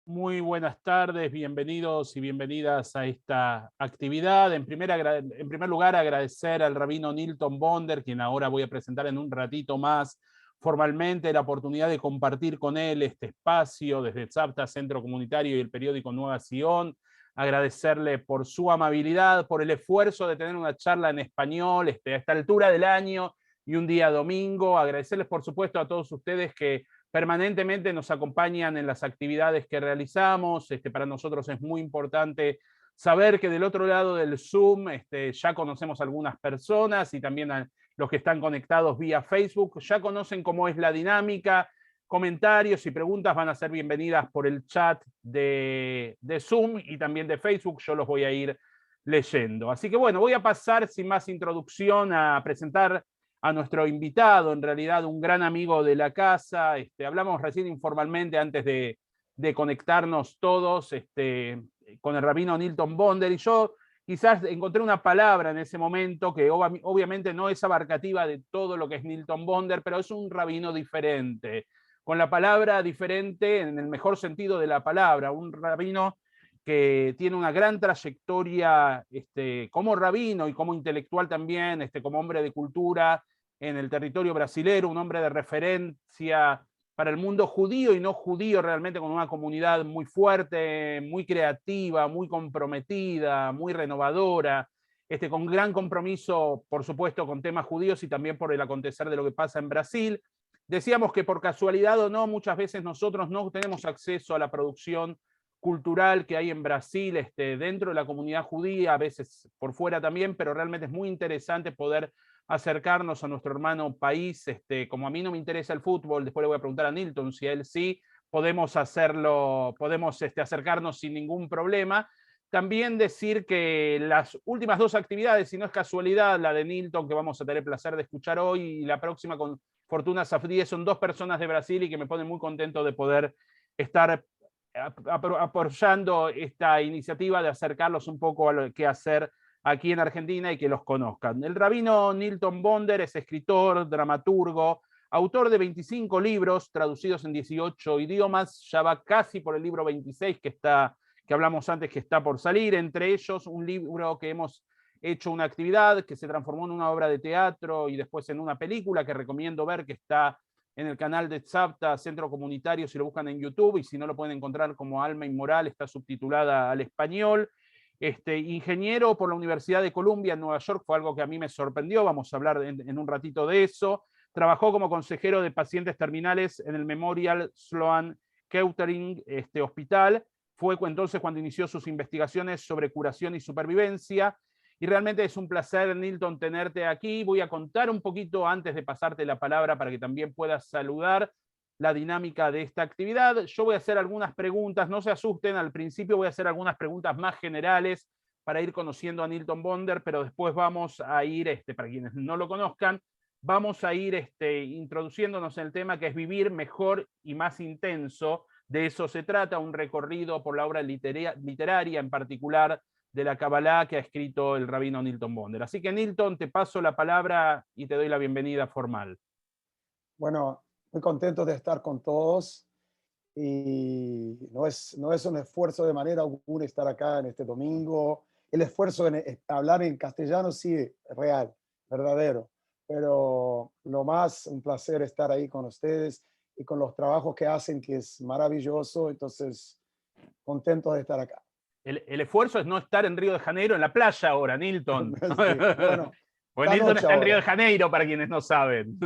Muy buenas tardes, bienvenidos y bienvenidas a esta actividad. En primer lugar, agradecer al rabino Nilton Bonder, quien ahora voy a presentar en un ratito más formalmente, la oportunidad de compartir con él este espacio desde Tzavta, Centro Comunitario y el periódico Nueva Sion. Agradecerle por su amabilidad, por el esfuerzo de tener una charla en español a esta altura del año y un día domingo. Agradecerles, por supuesto, a todos ustedes que permanentemente nos acompañan en las actividades que realizamos. Para nosotros es muy importante saber que del otro lado del Zoom ya conocemos a algunas personas y también a los que están conectados vía Facebook, ya conocen cómo es la dinámica. Comentarios y preguntas van a ser bienvenidas por el chat de Zoom y también de Facebook. Yo los voy a ir leyendo. Así que bueno, voy a pasar sin más introducción a presentar a nuestro invitado, en realidad un gran amigo de la casa. Hablamos recién informalmente antes de conectarnos todos con el rabino Nilton Bonder, y yo quizás encontré una palabra en ese momento que obviamente no es abarcativa de todo lo que es Nilton Bonder, pero es un rabino diferente, con la palabra diferente en el mejor sentido de la palabra, un rabino que tiene una gran trayectoria como rabino y como intelectual también, como hombre de cultura en el territorio brasilero, un hombre de referencia para el mundo judío y no judío, realmente con una comunidad muy fuerte, muy creativa, muy comprometida, muy renovadora, con gran compromiso, por supuesto, con temas judíos y también por el acontecer de lo que pasa en Brasil. Decíamos que por casualidad o no, muchas veces nosotros no tenemos acceso a la producción cultural que hay en Brasil, dentro de la comunidad judía, a veces por fuera también, pero realmente es muy interesante poder acercarnos a nuestro hermano país. Como a mí no me interesa el fútbol, después le voy a preguntar a Nilton si a él sí, podemos hacerlo, podemos acercarnos sin ningún problema. También decir que las últimas dos actividades, si no es casualidad, la de Nilton, que vamos a tener el placer de escuchar hoy, y la próxima con Fortuna Safdie, son dos personas de Brasil y que me ponen muy contento de poder estar apoyando esta iniciativa de acercarlos un poco a lo que hacer aquí en Argentina y que los conozcan. El rabino Nilton Bonder es escritor, dramaturgo, autor de 25 libros traducidos en 18 idiomas, ya va casi por el libro 26 que hablamos antes, que está por salir, entre ellos un libro que hemos hecho una actividad que se transformó en una obra de teatro y después en una película que recomiendo ver, que está en el canal de Tzavta, Centro Comunitario, si lo buscan en YouTube, y si no lo pueden encontrar como Alma Inmoral, está subtitulada al español. Ingeniero por la Universidad de Columbia en Nueva York, fue algo que a mí me sorprendió, vamos a hablar en un ratito de eso. Trabajó como consejero de pacientes terminales en el Memorial Sloan Kettering Hospital. Fue entonces cuando inició sus investigaciones sobre curación y supervivencia. Y realmente es un placer, Nilton, tenerte aquí. Voy a contar un poquito antes de pasarte la palabra para que también puedas saludar la dinámica de esta actividad. Yo voy a hacer algunas preguntas, no se asusten, al principio voy a hacer algunas preguntas más generales para ir conociendo a Nilton Bonder, pero después vamos a ir, para quienes no lo conozcan, vamos a ir introduciéndonos en el tema que es vivir mejor y más intenso. De eso se trata, un recorrido por la obra literaria, en particular de la Kabbalah, que ha escrito el rabino Nilton Bonder. Así que, Nilton, te paso la palabra y te doy la bienvenida formal. Bueno, muy contento de estar con todos y no es un esfuerzo de manera alguna estar acá en este domingo. El esfuerzo en hablar en castellano sí es real, verdadero, pero lo más un placer estar ahí con ustedes y con los trabajos que hacen, que es maravilloso. Entonces, contento de estar acá. El esfuerzo es no estar en Río de Janeiro en la playa ahora, Nilton. Sí, bueno, Pues esta Nilton noche está en Río de ahora, Janeiro, para quienes no saben.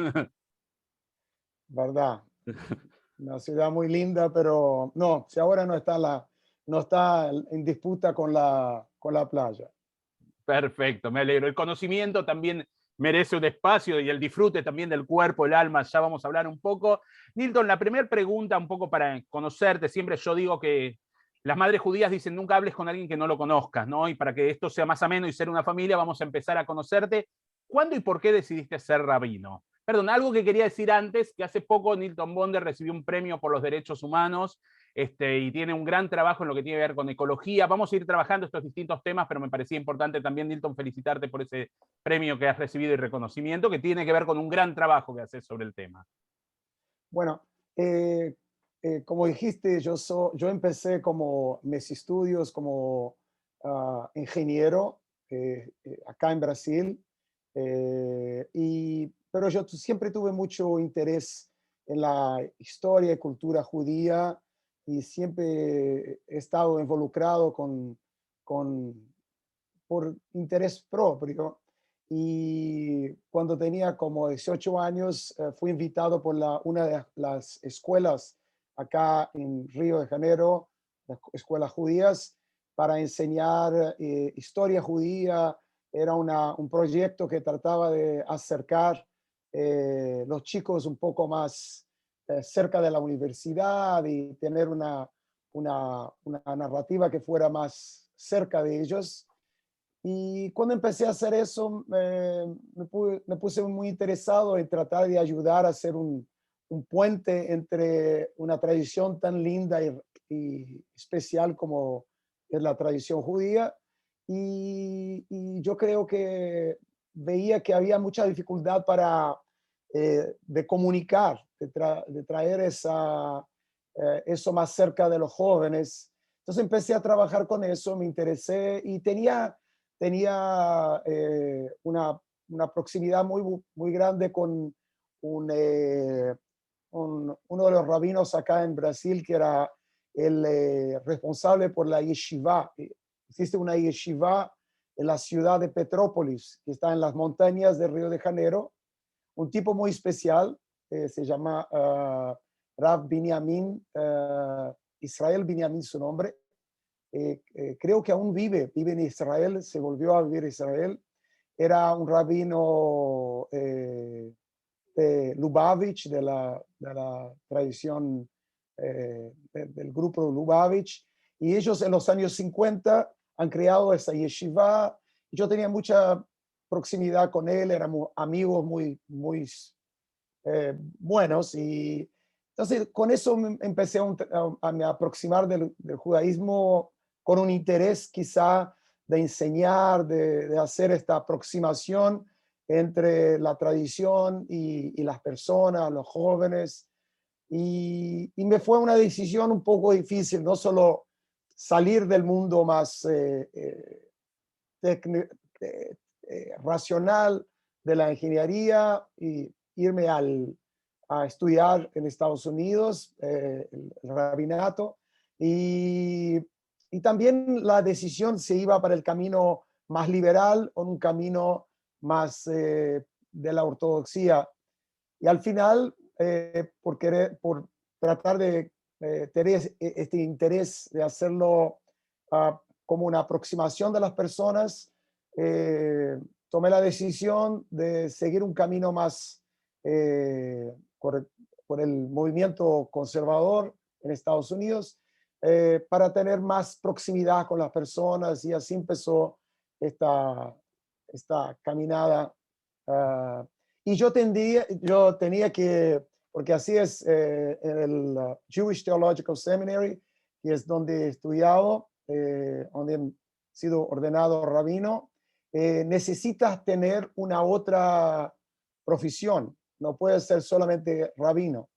¿verdad? Una ciudad muy linda, pero no, si ahora no está en disputa con la playa. Perfecto, me alegro. El conocimiento también merece un espacio y el disfrute también del cuerpo, el alma, ya vamos a hablar un poco. Nilton, la primera pregunta, un poco para conocerte, siempre yo digo que las madres judías dicen nunca hables con alguien que no lo conozcas, ¿no? Y para que esto sea más ameno y ser una familia, vamos a empezar a conocerte. ¿Cuándo y por qué decidiste ser rabino? Perdón, algo que quería decir antes, que hace poco Nilton Bonder recibió un premio por los derechos humanos y tiene un gran trabajo en lo que tiene que ver con ecología. Vamos a ir trabajando estos distintos temas, pero me parecía importante también, Nilton, felicitarte por ese premio que has recibido y reconocimiento, que tiene que ver con un gran trabajo que haces sobre el tema. Bueno, eh, como dijiste, yo empecé como mis estudios como ingeniero acá en Brasil, pero yo siempre tuve mucho interés en la historia y cultura judía y siempre he estado involucrado con por interés propio. Y cuando tenía como 18 años, fui invitado por una de las escuelas acá en Río de Janeiro, las escuelas judías, para enseñar historia judía. Era un proyecto que trataba de acercar los chicos un poco más cerca de la universidad y tener una narrativa que fuera más cerca de ellos. Y cuando empecé a hacer eso, me puse muy interesado en tratar de ayudar a hacer un puente entre una tradición tan linda y especial como es la tradición judía. Y yo creo que veía que había mucha dificultad de comunicar, de traer eso más cerca de los jóvenes. Entonces empecé a trabajar con eso, me interesé y tenía una proximidad muy grande con uno de los rabinos acá en Brasil, que era el responsable por la yeshiva. Existe una yeshiva en la ciudad de Petrópolis, que está en las montañas de Río de Janeiro. Un tipo muy especial, se llama Rav Binyamin, Israel Binyamin su nombre. Creo que aún vive en Israel, se volvió a vivir en Israel. Era un rabino de Lubavitch, de la tradición del grupo Lubavitch, y ellos en los años 50 han creado esa yeshiva. Yo tenía mucha proximidad con él, éramos amigos muy buenos, y entonces con eso empecé a me aproximar del judaísmo con un interés quizá de enseñar, de hacer esta aproximación entre la tradición y las personas, los jóvenes. Y me fue una decisión un poco difícil, no solo salir del mundo más racional de la ingeniería y irme a estudiar en Estados Unidos, el rabinato, y también la decisión se iba para el camino más liberal o un camino más de la ortodoxia. Y al final, por tratar de tener este interés de hacerlo como una aproximación de las personas, eh, tomé la decisión de seguir un camino más eh, por, por el movimiento conservador en Estados Unidos, para tener más proximidad con las personas, y así empezó esta, esta caminada. Uh, y yo tenía que, porque así es en el Jewish Theological Seminary, que es donde he estudiado, donde he sido ordenado rabino, necesitas tener una otra profesión, no puedes ser solamente rabino,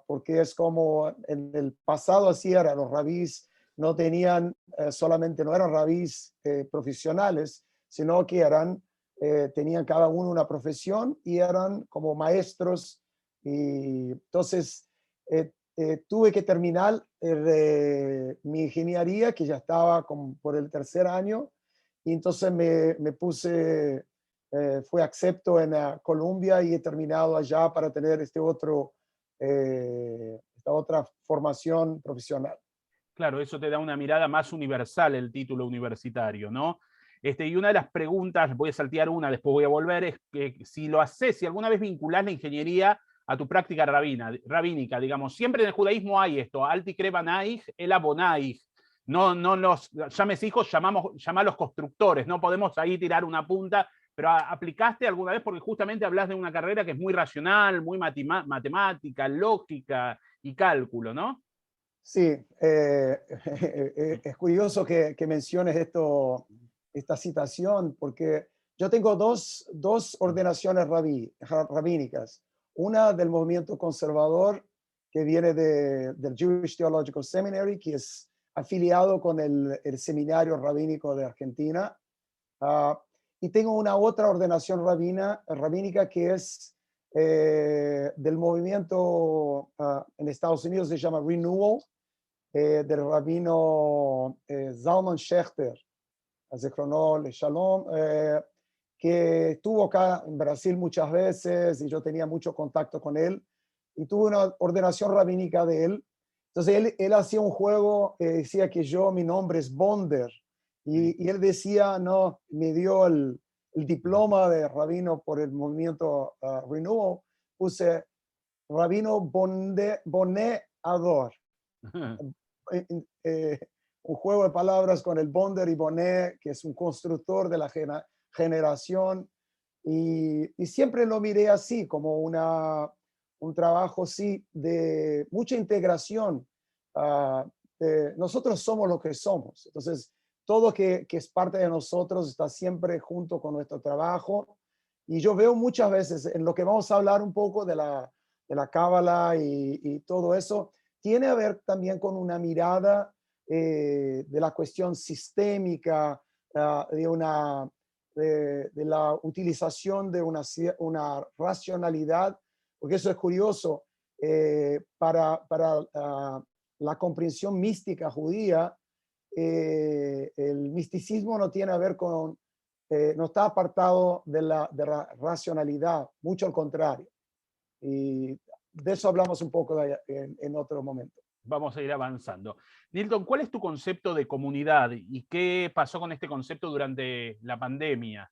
porque es como en el pasado así era, los rabís no tenían no eran rabís profesionales, sino que tenían cada uno una profesión y eran como maestros. Y entonces tuve que terminar mi ingeniería, que ya estaba por el tercer año, y entonces me puse, fui acepto en Colombia y he terminado allá para tener esta otra formación profesional. Claro, eso te da una mirada más universal el título universitario, ¿no? Y una de las preguntas, voy a saltear una, después voy a volver, es que si lo haces, si alguna vez vinculás la ingeniería a tu práctica rabínica, digamos, siempre en el judaísmo hay esto, alti krevanaich, el abonaich, no los llames hijos, llamalos constructores, no podemos ahí tirar una punta, pero aplicaste alguna vez, porque justamente hablas de una carrera que es muy racional, muy matemática, lógica y cálculo, ¿no? Sí, es curioso que menciones esta citación, porque yo tengo dos ordenaciones rabínicas, una del movimiento conservador que viene del Jewish Theological Seminary, que es afiliado con el Seminario Rabínico de Argentina. Y tengo una otra ordenación rabínica que es del movimiento en Estados Unidos, se llama Renewal, del rabino Zalman Schachter, Zichrono Shalom, que estuvo acá en Brasil muchas veces y yo tenía mucho contacto con él y tuve una ordenación rabínica de él. Entonces él hacía un juego, decía que mi nombre es Bonder y él decía, no, me dio el diploma de rabino por el movimiento Renewal, puse rabino Boné Ador. Un juego de palabras con el Bonder y Bonet, que es un constructor de la generación, y siempre lo miré así, como un trabajo sí, de mucha integración. Nosotros somos lo que somos, entonces todo que es parte de nosotros está siempre junto con nuestro trabajo, y yo veo muchas veces en lo que vamos a hablar un poco de la Cábala y todo eso, tiene a ver también con una mirada de la cuestión sistémica, de la utilización de una racionalidad, porque eso es curioso, para la comprensión mística judía, el misticismo no tiene a ver con, no está apartado de la racionalidad, mucho al contrario. Y de eso hablamos un poco en otro momento. Vamos a ir avanzando. Nilton, ¿cuál es tu concepto de comunidad y qué pasó con este concepto durante la pandemia?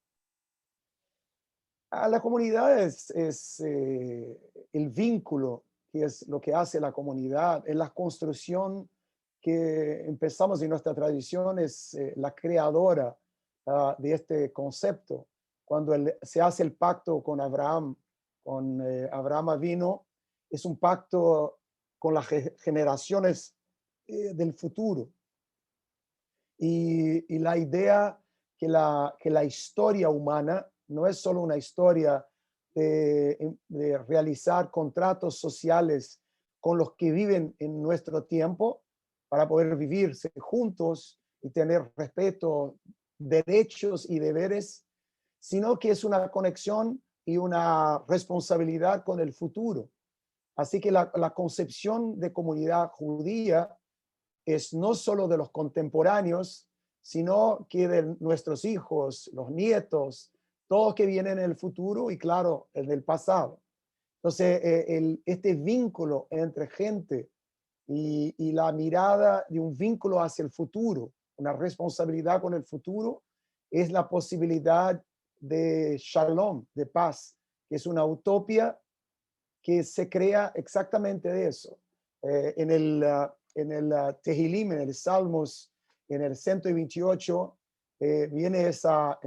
La comunidad es el vínculo, que es lo que hace la comunidad, es la construcción que empezamos en nuestra tradición, es la creadora de este concepto. Cuando se hace el pacto con Abraham Avino, es un pacto con las generaciones del futuro. Y la idea que la historia humana no es solo una historia de realizar contratos sociales con los que viven en nuestro tiempo para poder vivirse juntos y tener respeto, derechos y deberes, sino que es una conexión y una responsabilidad con el futuro. Así que la concepción de comunidad judía es no solo de los contemporáneos, sino que de nuestros hijos, los nietos, todos que vienen en el futuro y claro, el del pasado. Entonces, este vínculo entre gente y la mirada de un vínculo hacia el futuro, una responsabilidad con el futuro, es la posibilidad de shalom, de paz, que es una utopía que se crea exactamente de eso. En el Tehilim, en el Salmos, en el 128, viene esta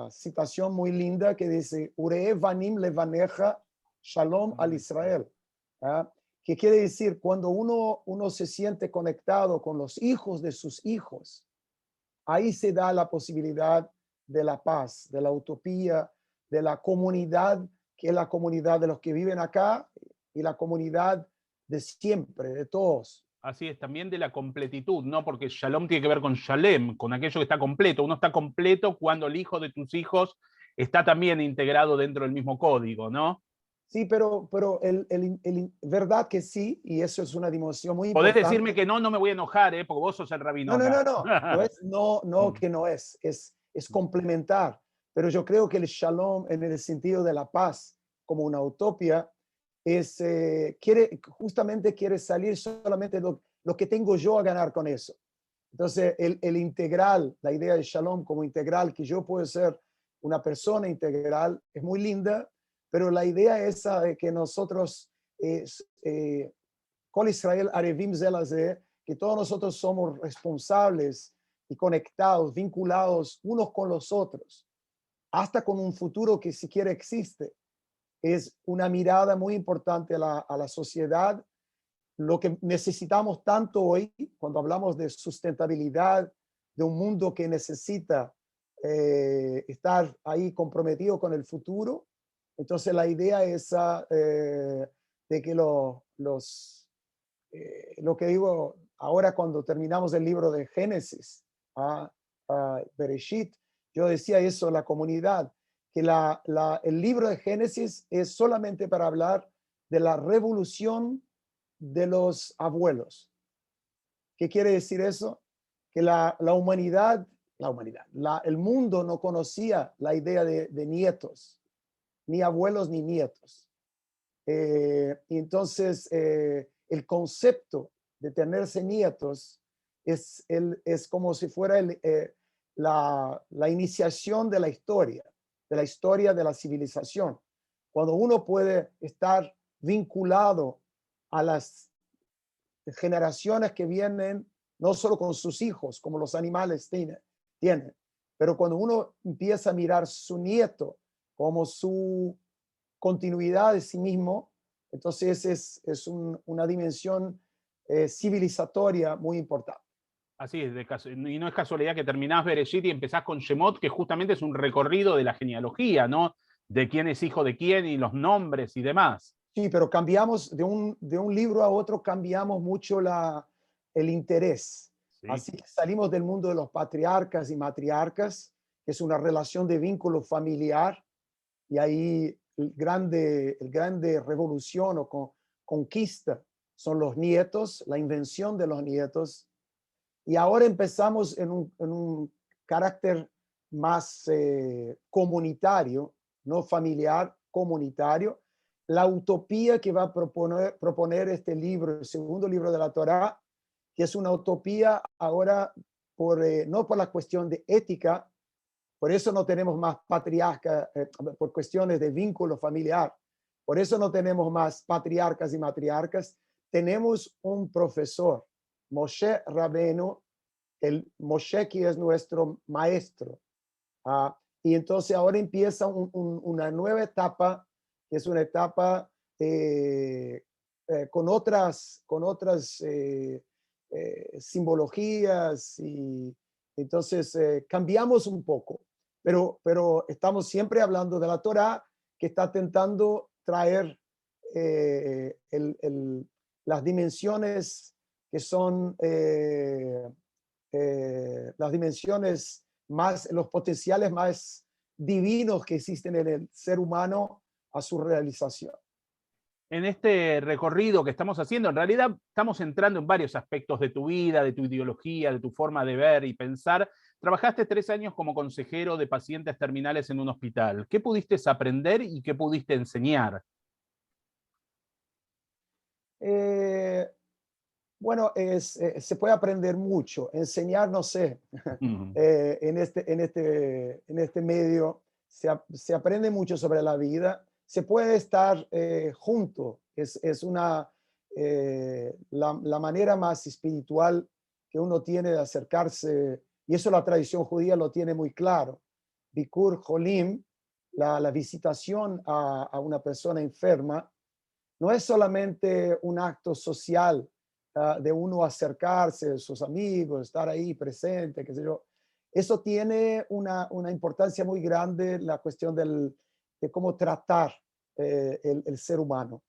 citación muy linda que dice, Uree vanim levaneja shalom al Israel. ¿Ah? Que quiere decir, cuando uno se siente conectado con los hijos de sus hijos, ahí se da la posibilidad de la paz, de la utopía, de la comunidad, que es la comunidad de los que viven acá y la comunidad de siempre, de todos. Así es, también de la completitud, ¿no? Porque Shalom tiene que ver con Shalem, con aquello que está completo. Uno está completo cuando el hijo de tus hijos está también integrado dentro del mismo código, ¿no? Sí, pero verdad que sí, y eso es una dimensión muy Podés importante. decirme que no, no me voy a enojar, ¿eh? Porque vos sos el rabino No acá. es no que no es complementar, pero yo creo que el shalom en el sentido de la paz como una utopía es justamente quiere salir solamente lo que tengo yo a ganar con eso. Entonces el integral, la idea de shalom como integral, que yo puedo ser una persona integral, es muy linda, pero la idea esa de que nosotros Kol Israel Arevim Zelazeh, que todos nosotros somos responsables y conectados, vinculados unos con los otros, hasta con un futuro que siquiera existe. Es una mirada muy importante a la sociedad, lo que necesitamos tanto hoy, cuando hablamos de sustentabilidad, de un mundo que necesita estar ahí comprometido con el futuro. Entonces la idea es de que lo que digo ahora cuando terminamos el libro de Génesis, Bereshit, yo decía eso a la comunidad, que el libro de Génesis es solamente para hablar de la revolución de los abuelos. ¿Qué quiere decir eso? Que el mundo no conocía la idea de nietos, ni abuelos ni nietos. Y entonces el concepto de tenerse nietos es como si fuera la iniciación de la historia de la civilización. Cuando uno puede estar vinculado a las generaciones que vienen, no solo con sus hijos, como los animales tienen, pero cuando uno empieza a mirar su nieto como su continuidad de sí mismo, entonces una dimensión civilizatoria muy importante. Así es, y no es casualidad que terminás Bereshit y empezás con Shemot, que justamente es un recorrido de la genealogía, ¿no? De quién es hijo de quién y los nombres y demás. Sí, pero cambiamos de un libro a otro, cambiamos mucho el interés. Sí. Así que salimos del mundo de los patriarcas y matriarcas, que es una relación de vínculo familiar, y ahí el grande revolución o conquista son los nietos, la invención de los nietos. Y ahora empezamos en un carácter más comunitario, no familiar, comunitario. La utopía que va a proponer este libro, el segundo libro de la Torá, que es una utopía ahora no por la cuestión de ética, por eso no tenemos más patriarcas, por cuestiones de vínculo familiar, por eso no tenemos más patriarcas y matriarcas, tenemos un profesor, Moshe Rabbeinu, el Moshe que es nuestro maestro. Y entonces ahora empieza una nueva etapa, que es una etapa con otras simbologías, y entonces cambiamos un poco, pero estamos siempre hablando de la Torá, que está intentando traer las dimensiones que son las dimensiones más, los potenciales más divinos que existen en el ser humano a su realización. En este recorrido que estamos haciendo, en realidad estamos entrando en varios aspectos de tu vida, de tu ideología, de tu forma de ver y pensar. Trabajaste 3 años como consejero de pacientes terminales en un hospital. ¿Qué pudiste aprender y qué pudiste enseñar? Bueno, se puede aprender mucho. Enseñar, no sé. En este medio se aprende mucho sobre la vida. Se puede estar junto. Es la manera más espiritual que uno tiene de acercarse, y eso la tradición judía lo tiene muy claro. Bikur Jolim, la visitación a una persona enferma, no es solamente un acto social de uno acercarse a sus amigos, estar ahí presente, qué sé yo. Eso tiene una importancia muy grande, la cuestión de cómo tratar el ser humano,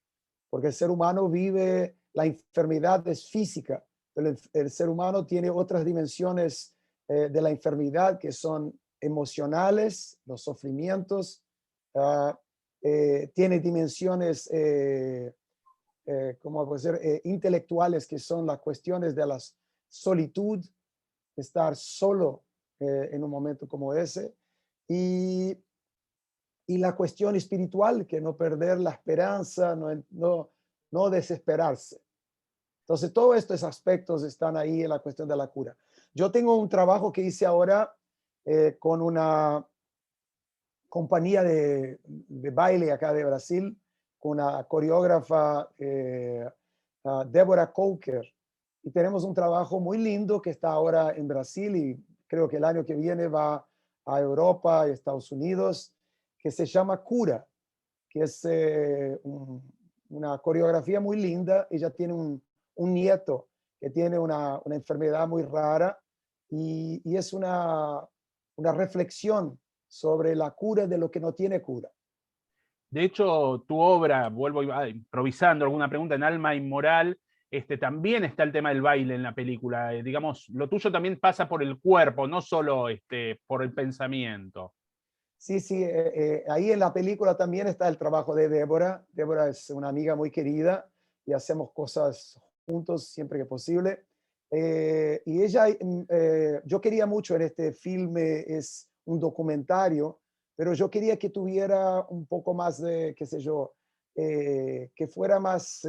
porque el ser humano vive, la enfermedad es física, pero el ser humano tiene otras dimensiones de la enfermedad que son emocionales, los sufrimientos, tiene dimensiones como puede ser, intelectuales, que son las cuestiones de la solitud, estar solo en un momento como ese, y, y la cuestión espiritual, que no perder la esperanza, no desesperarse. Entonces, todos estos aspectos están ahí en la cuestión de la cura. Yo tengo un trabajo que hice ahora con una compañía de baile acá de Brasil, con una coreógrafa, Débora Coker, y tenemos un trabajo muy lindo que está ahora en Brasil, y creo que el año que viene va a Europa y Estados Unidos, que se llama Cura, que es una coreografía muy linda. Ella tiene un nieto que tiene una enfermedad muy rara, y es una reflexión sobre la cura de lo que no tiene cura. De hecho, tu obra, vuelvo improvisando alguna pregunta, en Alma Inmoral, también está el tema del baile en la película. Digamos, lo tuyo también pasa por el cuerpo, no solo por el pensamiento. Sí, sí, ahí en la película también está el trabajo de Débora. Débora es una amiga muy querida y hacemos cosas juntos siempre que posible. Y ella, yo quería mucho en este filme, es un documentario, pero yo quería que tuviera un poco más de, qué sé yo, que fuera más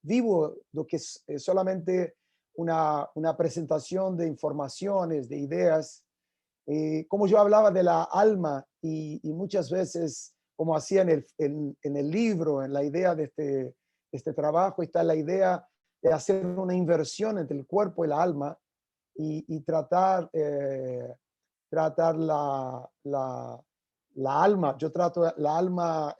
vivo, lo que es solamente una presentación de informaciones, de ideas. Como yo hablaba de la alma y muchas veces, como hacía en el libro, en la idea de este trabajo, está la idea de hacer una inversión entre el cuerpo y la alma y tratar la alma. Yo trato la alma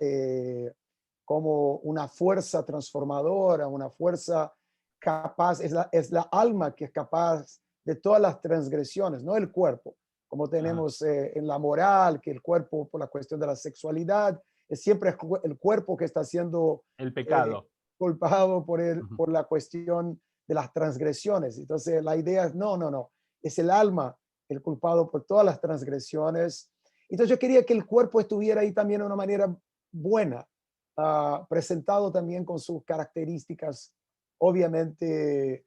como una fuerza transformadora, una fuerza capaz, es la alma que es capaz de todas las transgresiones, no el cuerpo como Ah, tenemos en la moral, que el cuerpo por la cuestión de la sexualidad, es siempre el cuerpo que está siendo el eh, pecado. culpado Ujú. por la cuestión de las transgresiones. Entonces la idea es, no, no, no, es el alma el culpado por todas las transgresiones. Entonces yo quería que el cuerpo estuviera ahí también de una manera buena, presentado también con sus características obviamente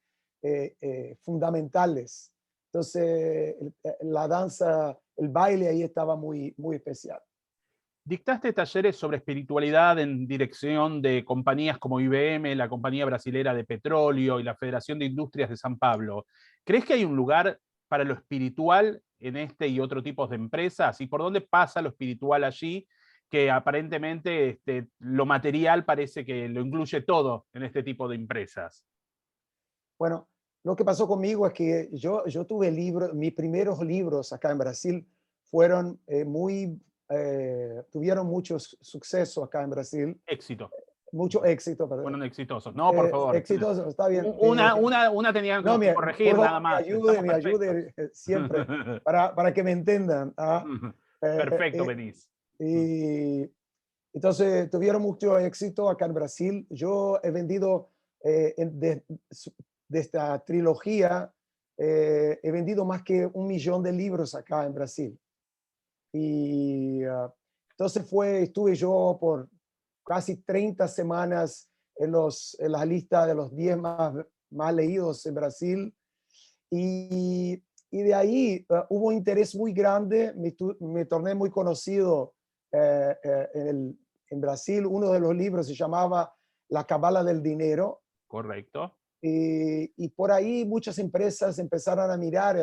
fundamentales. Entonces, la danza, el baile ahí estaba muy, muy especial. Dictaste talleres sobre espiritualidad en dirección de compañías como IBM, la Compañía Brasilera de Petróleo y la Federación de Industrias de San Pablo. ¿Crees que hay un lugar para lo espiritual en este y otro tipo de empresas? ¿Y por dónde pasa lo espiritual allí? Que aparentemente lo material parece que lo incluye todo en este tipo de empresas. Bueno, lo que pasó conmigo es que yo tuve libros, mis primeros libros acá en Brasil fueron tuvieron mucho suceso acá en Brasil, Éxito. mucho éxito, perdón. Fueron exitosos. No, por favor. Exitoso, está bien. Una No, teníamos que corregir por nada favor, más. Estamos me perfectos. ayude siempre para que me entendan. ¿Ah? Perfecto, Eh, venís. y entonces tuvieron mucho éxito acá en Brasil. Yo he vendido de esta trilogía, he vendido más que 1 millón de libros acá en Brasil. Y entonces estuve yo por casi 30 semanas en la lista de los 10 más leídos en Brasil. Y de ahí hubo un interés muy grande, me torné muy conocido eh, eh, en, el, en Brasil. Uno de los libros se llamaba La Cabala del Dinero, Correcto. y por ahí muchas empresas empezaron a mirar,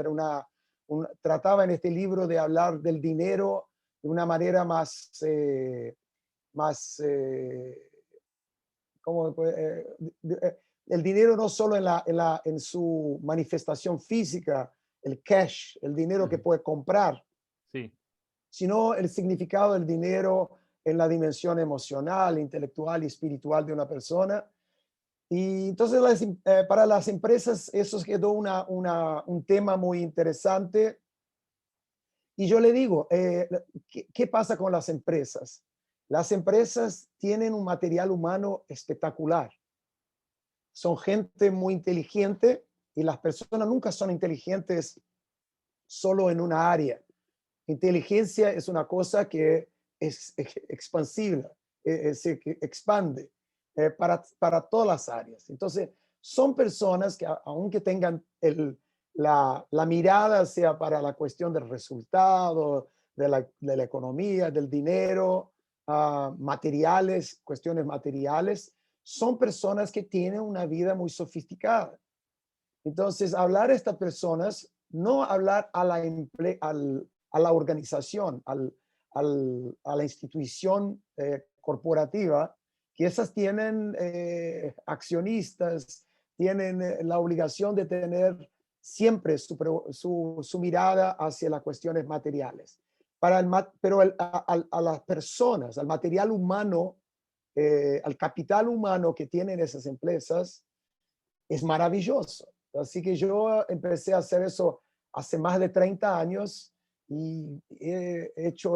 trataba en este libro de hablar del dinero de una manera más como, el dinero no solo en su manifestación física, el cash, el dinero que puede comprar, Sí. sino el significado del dinero en la dimensión emocional, intelectual y espiritual de una persona. Y entonces para las empresas eso quedó un tema muy interesante. Y yo le digo, ¿qué pasa con las empresas? Las empresas tienen un material humano espectacular. Son gente muy inteligente y las personas nunca son inteligentes solo en una área. Inteligencia es una cosa que es expansiva, que expande para todas las áreas. Entonces, son personas que aunque tengan la mirada sea para la cuestión del resultado, de la economía, del dinero, materiales, cuestiones materiales, son personas que tienen una vida muy sofisticada. Entonces, hablar a estas personas, no hablar a la organización, a la institución corporativa, que esas tienen accionistas, tienen la obligación de tener siempre su mirada hacia las cuestiones materiales. Pero a las personas, al material humano, al capital humano que tienen esas empresas, es maravilloso. Así que yo empecé a hacer eso hace más de 30 años y he hecho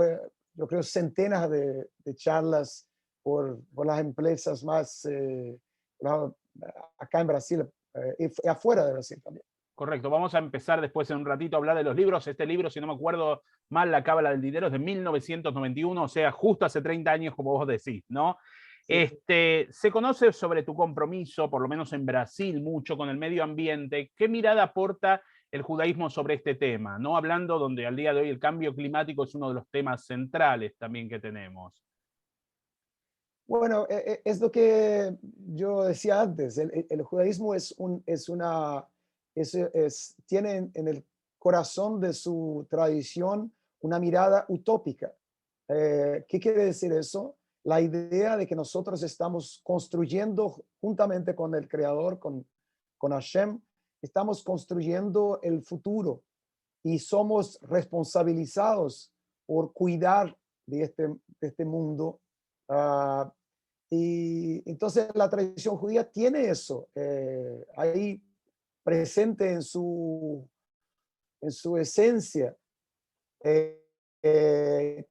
yo creo, centenas de charlas por las empresas más no, acá en Brasil y afuera de Brasil también. Correcto, vamos a empezar después en un ratito a hablar de los libros. Este libro, si no me acuerdo mal, La Cábala del Dinero es de 1991, o sea, justo hace 30 años, como vos decís, ¿no? Sí. Se conoce sobre tu compromiso, por lo menos en Brasil, mucho con el medio ambiente. ¿Qué mirada aporta el judaísmo sobre este tema? ¿No? Hablando donde al día de hoy el cambio climático es uno de los temas centrales también que tenemos. Bueno, es lo que yo decía antes. El judaísmo tiene en el corazón de su tradición una mirada utópica. ¿Qué quiere decir eso? La idea de que nosotros estamos construyendo juntamente con el Creador, con Hashem, estamos construyendo el futuro y somos responsabilizados por cuidar de este mundo. Ah, y entonces la tradición judía tiene eso ahí presente en su esencia. Eh, eh,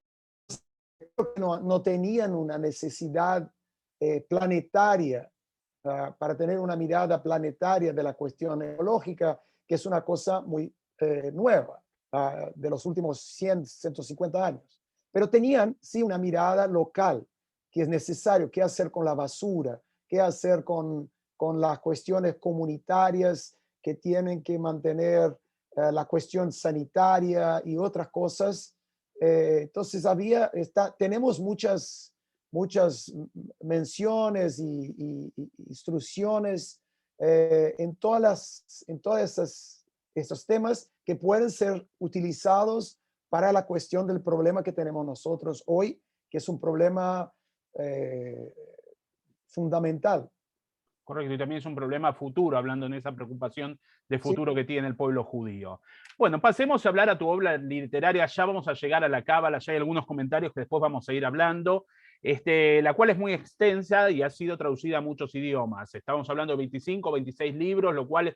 no tenían una necesidad planetaria para tener una mirada planetaria de la cuestión ecológica, que es una cosa muy nueva de los últimos 100, 150 años. Pero tenían, sí, una mirada local, que es necesario, qué hacer con la basura, qué hacer con las cuestiones comunitarias que tienen que mantener la cuestión sanitaria y otras cosas. Entonces tenemos muchas menciones y instrucciones en todos esos temas que pueden ser utilizados para la cuestión del problema que tenemos nosotros hoy, que es un problema eh, fundamental. Correcto, y también es un problema futuro, hablando en esa preocupación de Sí, futuro que tiene el pueblo judío. Bueno, pasemos a hablar a tu obra literaria, ya vamos a llegar a la Cábala, ya hay algunos comentarios que después vamos a ir hablando, la cual es muy extensa y ha sido traducida a muchos idiomas. Estamos hablando de 25, 26 libros, lo cual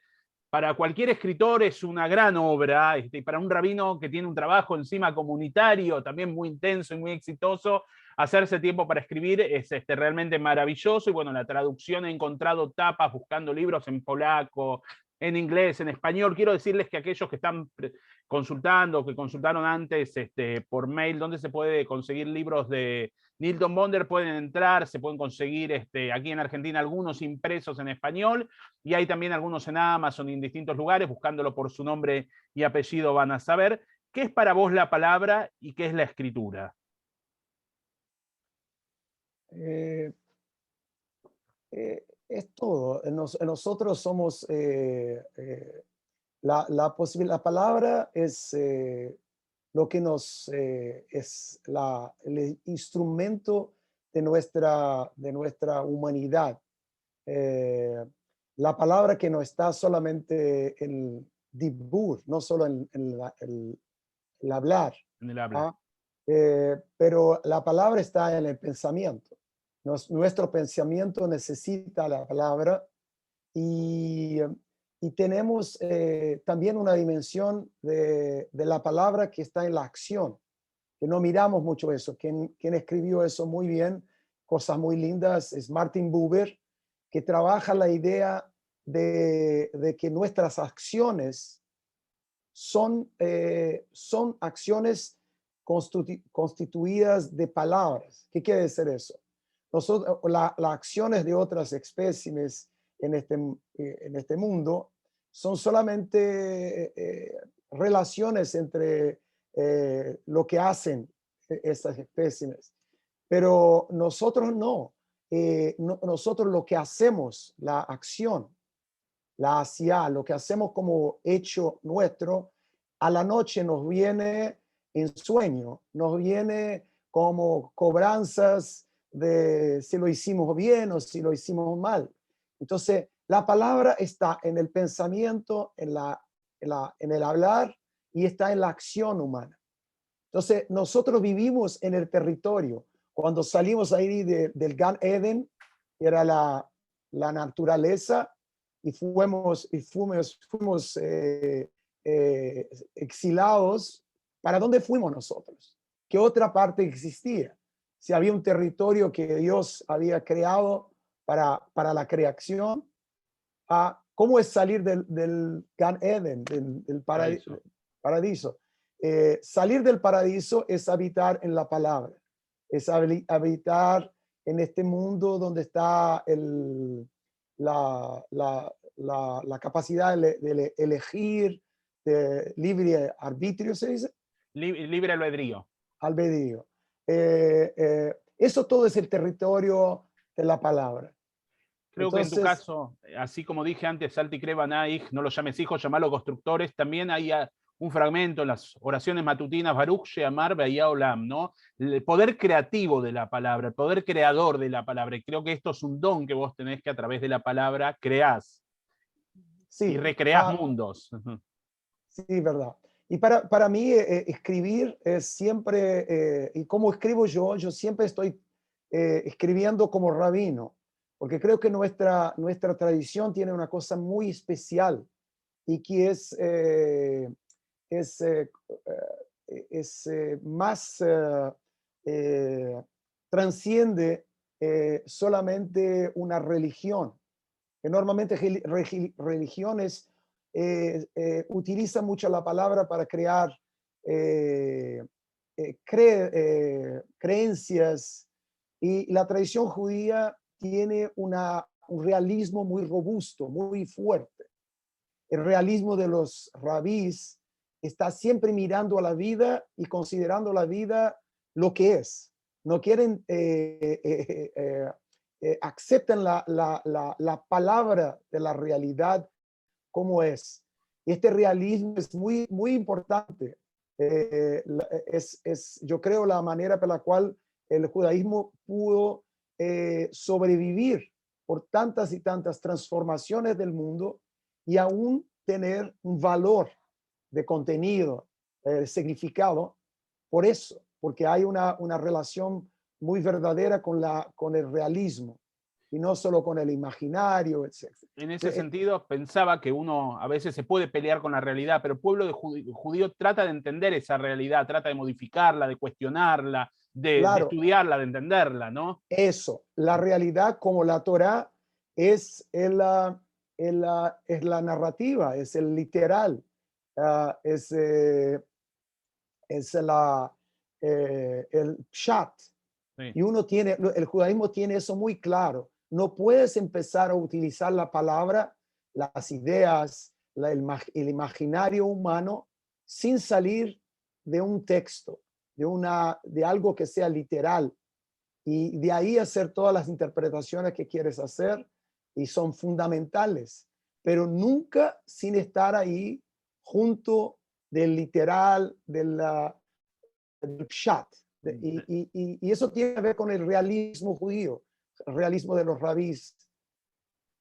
para cualquier escritor es una gran obra, y para un rabino que tiene un trabajo encima comunitario, también muy intenso y muy exitoso, hacerse tiempo para escribir es realmente maravilloso. Y bueno, la traducción, he encontrado tapas buscando libros en polaco, en inglés, en español. Quiero decirles que aquellos que están consultando, que consultaron antes por mail, dónde se puede conseguir libros de Nilton Bonder, pueden entrar, se pueden conseguir aquí en Argentina algunos impresos en español, y hay también algunos en Amazon y en distintos lugares. Buscándolo por su nombre y apellido van a saber. ¿Qué es para vos la palabra y qué es la escritura? eh, es todo. Nosotros somos la palabra es lo que es el instrumento de nuestra humanidad. Eh, la palabra que no está solamente en dibur, no solo el hablar, En el habla. ¿ah? Pero la palabra está en el pensamiento. Nuestro pensamiento necesita la palabra y, y tenemos también una dimensión de la palabra que está en la acción, que no miramos mucho eso. Quien escribió eso muy bien, cosas muy lindas, es Martin Buber, que trabaja la idea de que nuestras acciones son acciones constituidas de palabras. ¿Qué quiere decir eso? Las acciones de otras especies en este mundo son solamente relaciones entre lo que hacen estas especies, pero nosotros no. Nosotros lo que hacemos, la acción, la hacia, lo que hacemos como hecho nuestro, a la noche nos viene en sueño, nos viene como cobranzas de si lo hicimos bien o si lo hicimos mal. Entonces, la palabra está en el pensamiento, en el hablar y está en la acción humana. Entonces, nosotros vivimos en el territorio. Cuando salimos ahí del Gan Eden, que era la naturaleza, y fuimos exilados, ¿para dónde fuimos nosotros? qué otra parte existía. Si había un territorio que Dios había creado para la creación, cómo es salir del Gan Eden, del Paraíso. paradiso. Salir del paraíso es habitar en la palabra, es habitar en este mundo donde está la capacidad de elegir, de libre arbitrio, se dice, Libre albedrío. albedrío. Eso todo es el territorio de la palabra. Creo que en tu Entonces, caso, así como dije antes, Salti Crebanai, no los llames hijos, llamalo constructores, también hay un fragmento en las oraciones matutinas, Baruch Sheamar Be'aya Olam, ¿no? El poder creativo de la palabra, el poder creador de la palabra. Y creo que esto es un don que vos tenés, que a través de la palabra creás y sí, recreás mundos. sí, verdad. Y para mí escribir es siempre, y como escribo yo siempre estoy escribiendo como rabino, porque creo que nuestra tradición tiene una cosa muy especial y que es, eh, más, eh, transciende solamente una religión, que normalmente religiones utilizan mucho la palabra para crear eh, creencias, y la tradición judía tiene un realismo muy robusto, muy fuerte. El realismo de los rabís está siempre mirando a la vida y considerando la vida lo que es. No quieren, aceptan la palabra de la realidad como es. Este realismo es muy importante. Yo creo, la manera por la cual el judaísmo pudo sobrevivir por tantas y tantas transformaciones del mundo y aún tener un valor de contenido, significado, por eso, porque hay una relación muy verdadera con el realismo y no solo con el imaginario, etc. En ese sentido, pensaba que uno a veces se puede pelear con la realidad, pero el pueblo de judío trata de entender esa realidad, trata de modificarla, de cuestionarla, de Claro, estudiarla, de entenderla, ¿no? eso, la realidad como la Torá es la narrativa, es el literal, ah, es, eh, es el pshat. Sí. Y el judaísmo tiene eso muy claro. No puedes empezar a utilizar la palabra, las ideas, el imaginario humano sin salir de un texto, de algo que sea literal, y de ahí hacer todas las interpretaciones que quieres hacer, y son fundamentales, pero nunca sin estar ahí junto del literal, del pshat. Y eso tiene que ver con el realismo judío, el realismo de los rabís.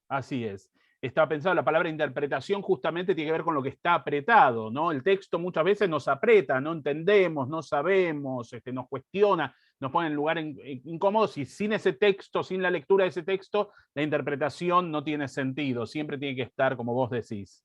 Así es. Estaba pensado, la palabra interpretación justamente tiene que ver con lo que está apretado, ¿no? El texto muchas veces nos aprieta, no entendemos, no sabemos, nos cuestiona, nos pone en lugares incómodos, y sin ese texto, sin la lectura de ese texto, la interpretación no tiene sentido, siempre tiene que estar como vos decís.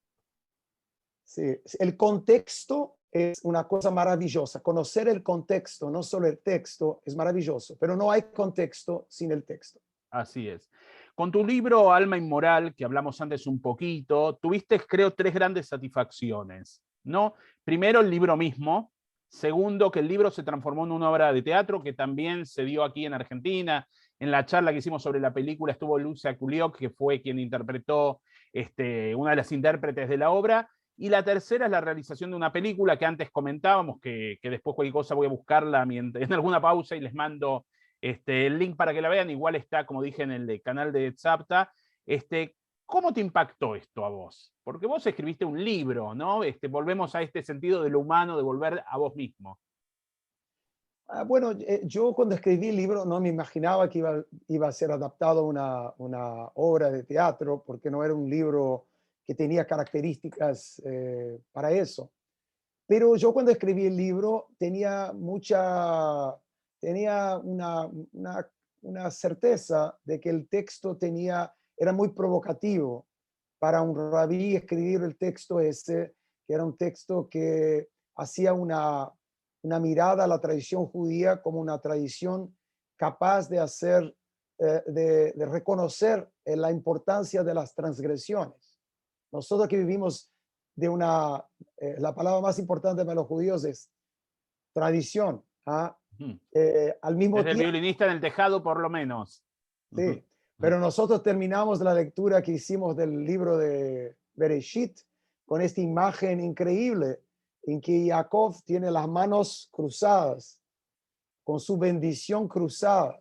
Sí, el contexto es una cosa maravillosa. Conocer el contexto, no solo el texto, es maravilloso, pero no hay contexto sin el texto. Así es. Con tu libro Alma Inmoral, que hablamos antes un poquito, tuviste, creo, tres grandes satisfacciones, ¿no? Primero, el libro mismo. Segundo, que el libro se transformó en una obra de teatro que también se dio aquí en Argentina. En la charla que hicimos sobre la película estuvo Lucia Culioc, que fue quien interpretó una de las intérpretes de la obra. Y la tercera es la realización de una película que antes comentábamos, que después cualquier cosa voy a buscarla en alguna pausa y les mando el link para que la vean. Igual está, como dije, en el canal de Zapta. ¿Cómo te impactó esto a vos? Porque vos escribiste un libro, ¿no? Volvemos a este sentido de lo humano, de volver a vos mismo. Bueno, yo cuando escribí el libro no me imaginaba que iba a ser adaptado a una obra de teatro, porque no era un libro que tenía características para eso. Pero yo cuando escribí el libro tenía una certeza de que el texto era muy provocativo para un rabí escribir el texto ese, que era un texto que hacía una mirada a la tradición judía como una tradición capaz de hacer, de reconocer la importancia de las transgresiones. Nosotros que vivimos de una, la palabra más importante para los judíos es tradición. ¿Ah? Ujú. Al mismo Desde el tiempo, violinista en el tejado, por lo menos. Ujú. sí, pero nosotros terminamos la lectura que hicimos del libro de Bereshit con esta imagen increíble en que Jacob tiene las manos cruzadas, con su bendición cruzada,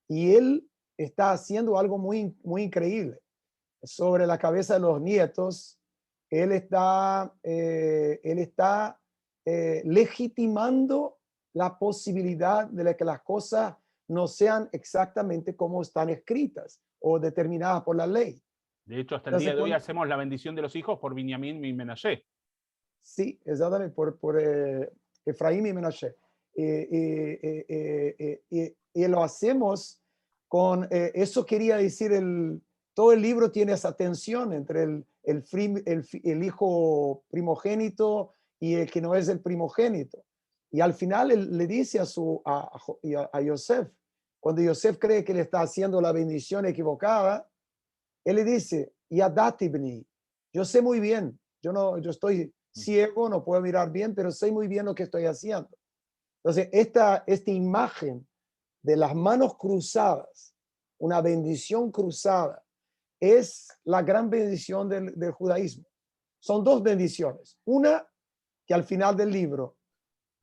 y él está haciendo algo muy, muy increíble. Sobre la cabeza de los nietos, él está legitimando la posibilidad de que las cosas no sean exactamente como están escritas o determinadas por la ley. De hecho, hasta el Entonces, día de hoy hacemos la bendición de los hijos por Binyamin y Menashe. sí, exactamente, por Efraín y Menashe. Y lo hacemos con, eso quería decir, todo el libro tiene esa tensión entre el hijo primogénito y el que no es el primogénito. Y al final él le dice a Yosef, cuando Yosef cree que le está haciendo la bendición equivocada, él le dice, Yadatibni, yo sé muy bien, yo estoy ciego, no puedo mirar bien, pero sé muy bien lo que estoy haciendo. Entonces, esta imagen de las manos cruzadas, una bendición cruzada, es la gran bendición del judaísmo. Son dos bendiciones. Una, que al final del libro,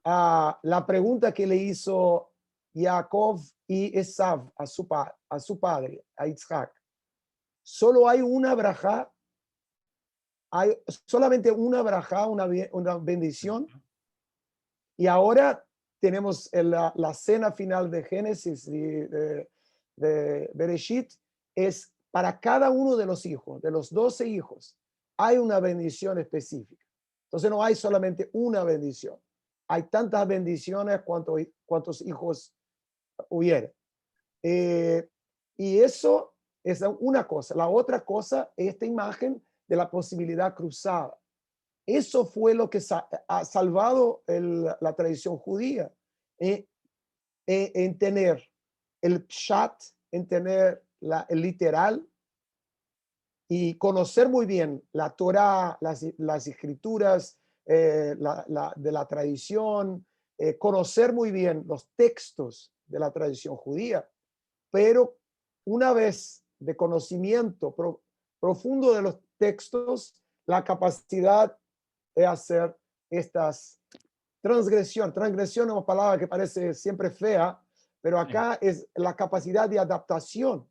la pregunta que le hizo Jacob y Esav a su padre, a Isaac, solo hay una braja, hay solamente una braja, una bendición. Y ahora tenemos la cena final de Génesis, de Bereshit, es para cada uno de los hijos, de los 12 hijos, hay una bendición específica. Entonces no hay solamente una bendición, hay tantas bendiciones cuantos hijos hubiera. Y eso es una cosa. La otra cosa es esta imagen de la posibilidad cruzada. Eso fue lo que ha salvado la tradición judía, en tener el pshat, en tener el literal y conocer muy bien la Torah, las escrituras de la tradición, conocer muy bien los textos de la tradición judía, pero una vez de conocimiento profundo de los textos, la capacidad de hacer estas transgresión. Transgresión es una palabra que parece siempre fea, pero acá es la capacidad de adaptación,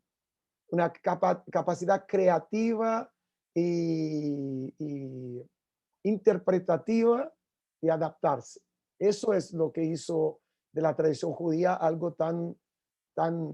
una capacidad creativa y interpretativa y adaptarse. Eso es lo que hizo de la tradición judía algo tan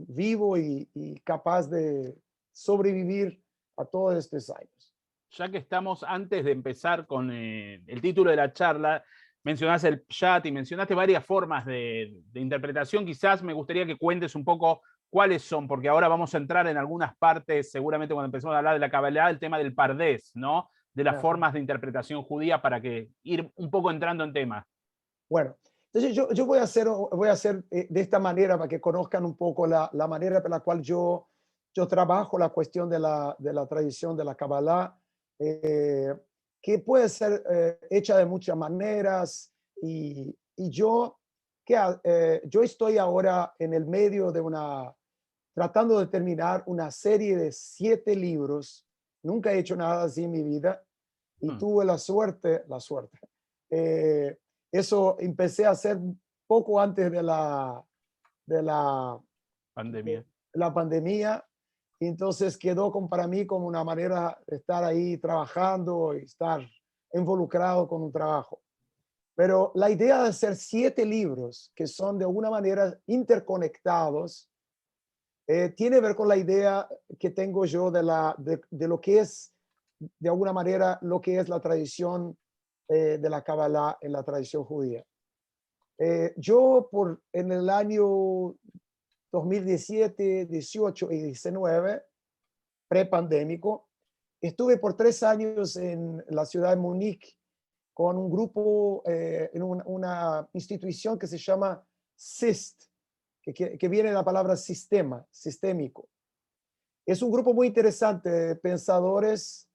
vivo y capaz de sobrevivir a todos estos años. Ya que estamos antes de empezar con el título de la charla, mencionaste el chat y mencionaste varias formas de interpretación. Quizás me gustaría que cuentes un poco cuáles son, porque ahora vamos a entrar en algunas partes, seguramente cuando empecemos a hablar de la Kabbalah, el tema del Pardés, ¿no? De las formas de interpretación judía para que ir un poco entrando en tema. Bueno, entonces yo voy a hacer de esta manera para que conozcan un poco la manera por la cual yo trabajo la cuestión de la tradición de la Kabbalah, que puede ser hecha de muchas maneras y yo estoy ahora en el medio de tratando de terminar una serie de 7 libros. Nunca he hecho nada así en mi vida y tuve la suerte, eh, eso empecé a hacer poco antes de de la, Pandemia. la pandemia. Y entonces quedó para mí como una manera de estar ahí trabajando y estar involucrado con un trabajo. Pero la idea de hacer 7 libros que son de alguna manera interconectados tiene que ver con la idea que tengo yo de lo que es, de alguna manera, lo que es la tradición de la Kabbalah en la tradición judía. Yo en el año 2017, 18 y 19, prepandémico, estuve por 3 años en la ciudad de Múnich con un grupo en una institución que se llama SIST, que viene de la palabra sistema, sistémico. Es un grupo muy interesante de pensadores,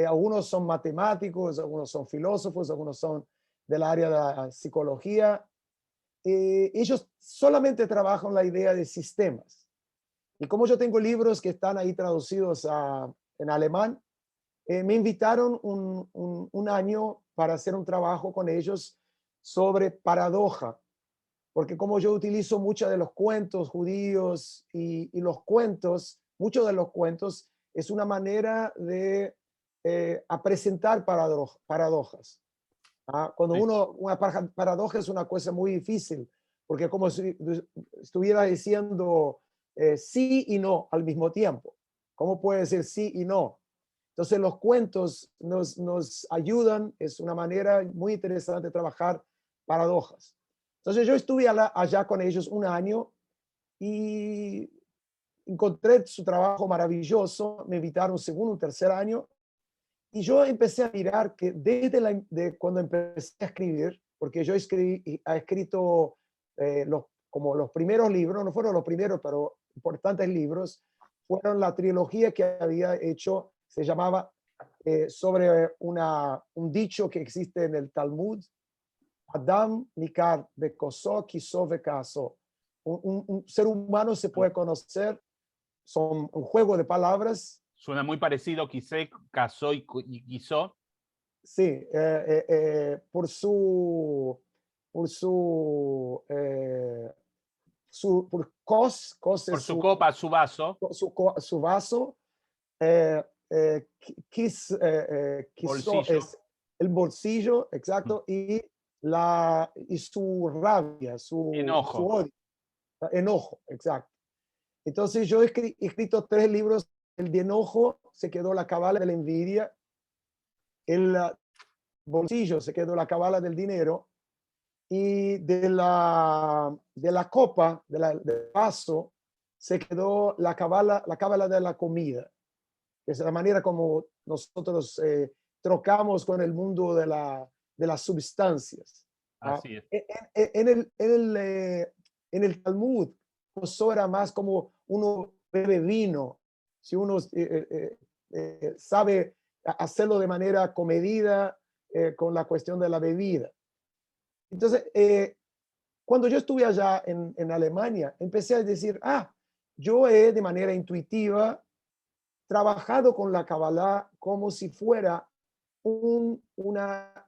algunos son matemáticos, algunos son filósofos, algunos son del área de la psicología. Ellos solamente trabajan la idea de sistemas. Y como yo tengo libros que están ahí traducidos en alemán, me invitaron un año para hacer un trabajo con ellos sobre paradoja, porque como yo utilizo muchos de los cuentos judíos y los cuentos, muchos de los cuentos es una manera de a presentar paradojas. Cuando una paradoja es una cosa muy difícil, porque como si estuviera diciendo sí y no al mismo tiempo. ¿Cómo puede decir sí y no? Entonces los cuentos nos ayudan, es una manera muy interesante de trabajar paradojas. Entonces yo estuve allá con ellos un año y encontré su trabajo maravilloso, me invitaron segundo, tercer año, y yo empecé a mirar que desde cuando empecé a escribir, porque yo he escrito como los primeros libros, no fueron los primeros, pero importantes libros, fueron la trilogía que había hecho, se llamaba sobre un dicho que existe en el Talmud, Adam Nikar Bekosó, Kisó Bekaso. Un ser humano se puede conocer, son un juego de palabras. Suena muy parecido, quise, casó y quiso. Sí, por su por cos Por es su copa, su vaso. su vaso, quiso Bolsillo. es el bolsillo, exacto, y su rabia, su Enojo. odio, enojo, exacto. Entonces yo he escrito 3 libros, el de enojo se quedó la cabala de la envidia, el bolsillo se quedó la cabala del dinero, y de la copa, del vaso, se quedó la cábala de la comida. Es la manera como nosotros trocamos con el mundo de las sustancias. Así es. En el Talmud, eso era más como uno bebe vino, si uno sabe hacerlo de manera comedida con la cuestión de la bebida. Entonces, cuando yo estuve allá en Alemania, empecé a decir, yo he de manera intuitiva trabajado con la Kabbalah como si fuera una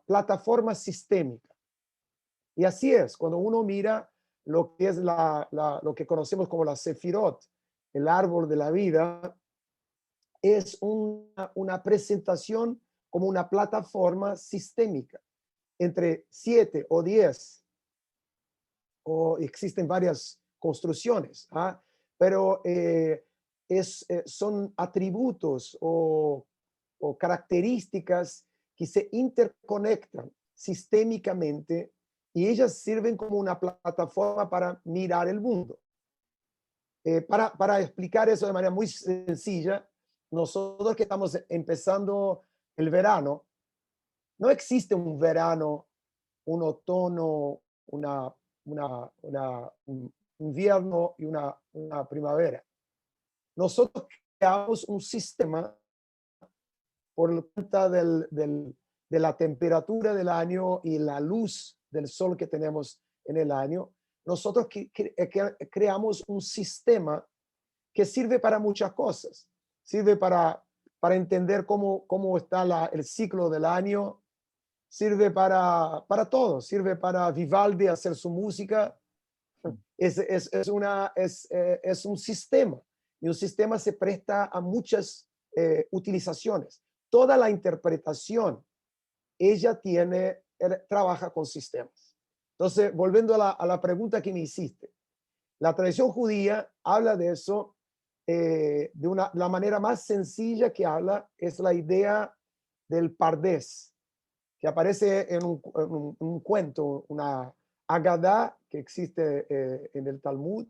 plataforma sistémica. Y así es, cuando uno mira lo que es lo que conocemos como la Sefirot, el árbol de la vida, es una presentación como una plataforma sistémica entre 7 o 10, o existen varias construcciones, pero son atributos o características que se interconectan sistémicamente y ellas sirven como una plataforma para mirar el mundo. Para explicar eso de manera muy sencilla, nosotros que estamos empezando el verano, no existe un verano, un otoño, un invierno y una primavera. Nosotros creamos un sistema por cuenta de la temperatura del año y la luz del sol que tenemos en el año. Nosotros creamos un sistema que sirve para muchas cosas. Sirve para entender cómo está el ciclo del año, sirve para todo, sirve para Vivaldi hacer su música. Es un sistema, y un sistema se presta a muchas utilizaciones. Toda la interpretación, ella trabaja con sistemas. Entonces, volviendo a la pregunta que me hiciste, la tradición judía habla de eso la manera más sencilla que habla es la idea del pardés, que aparece en un cuento, una Agadá que existe en el Talmud,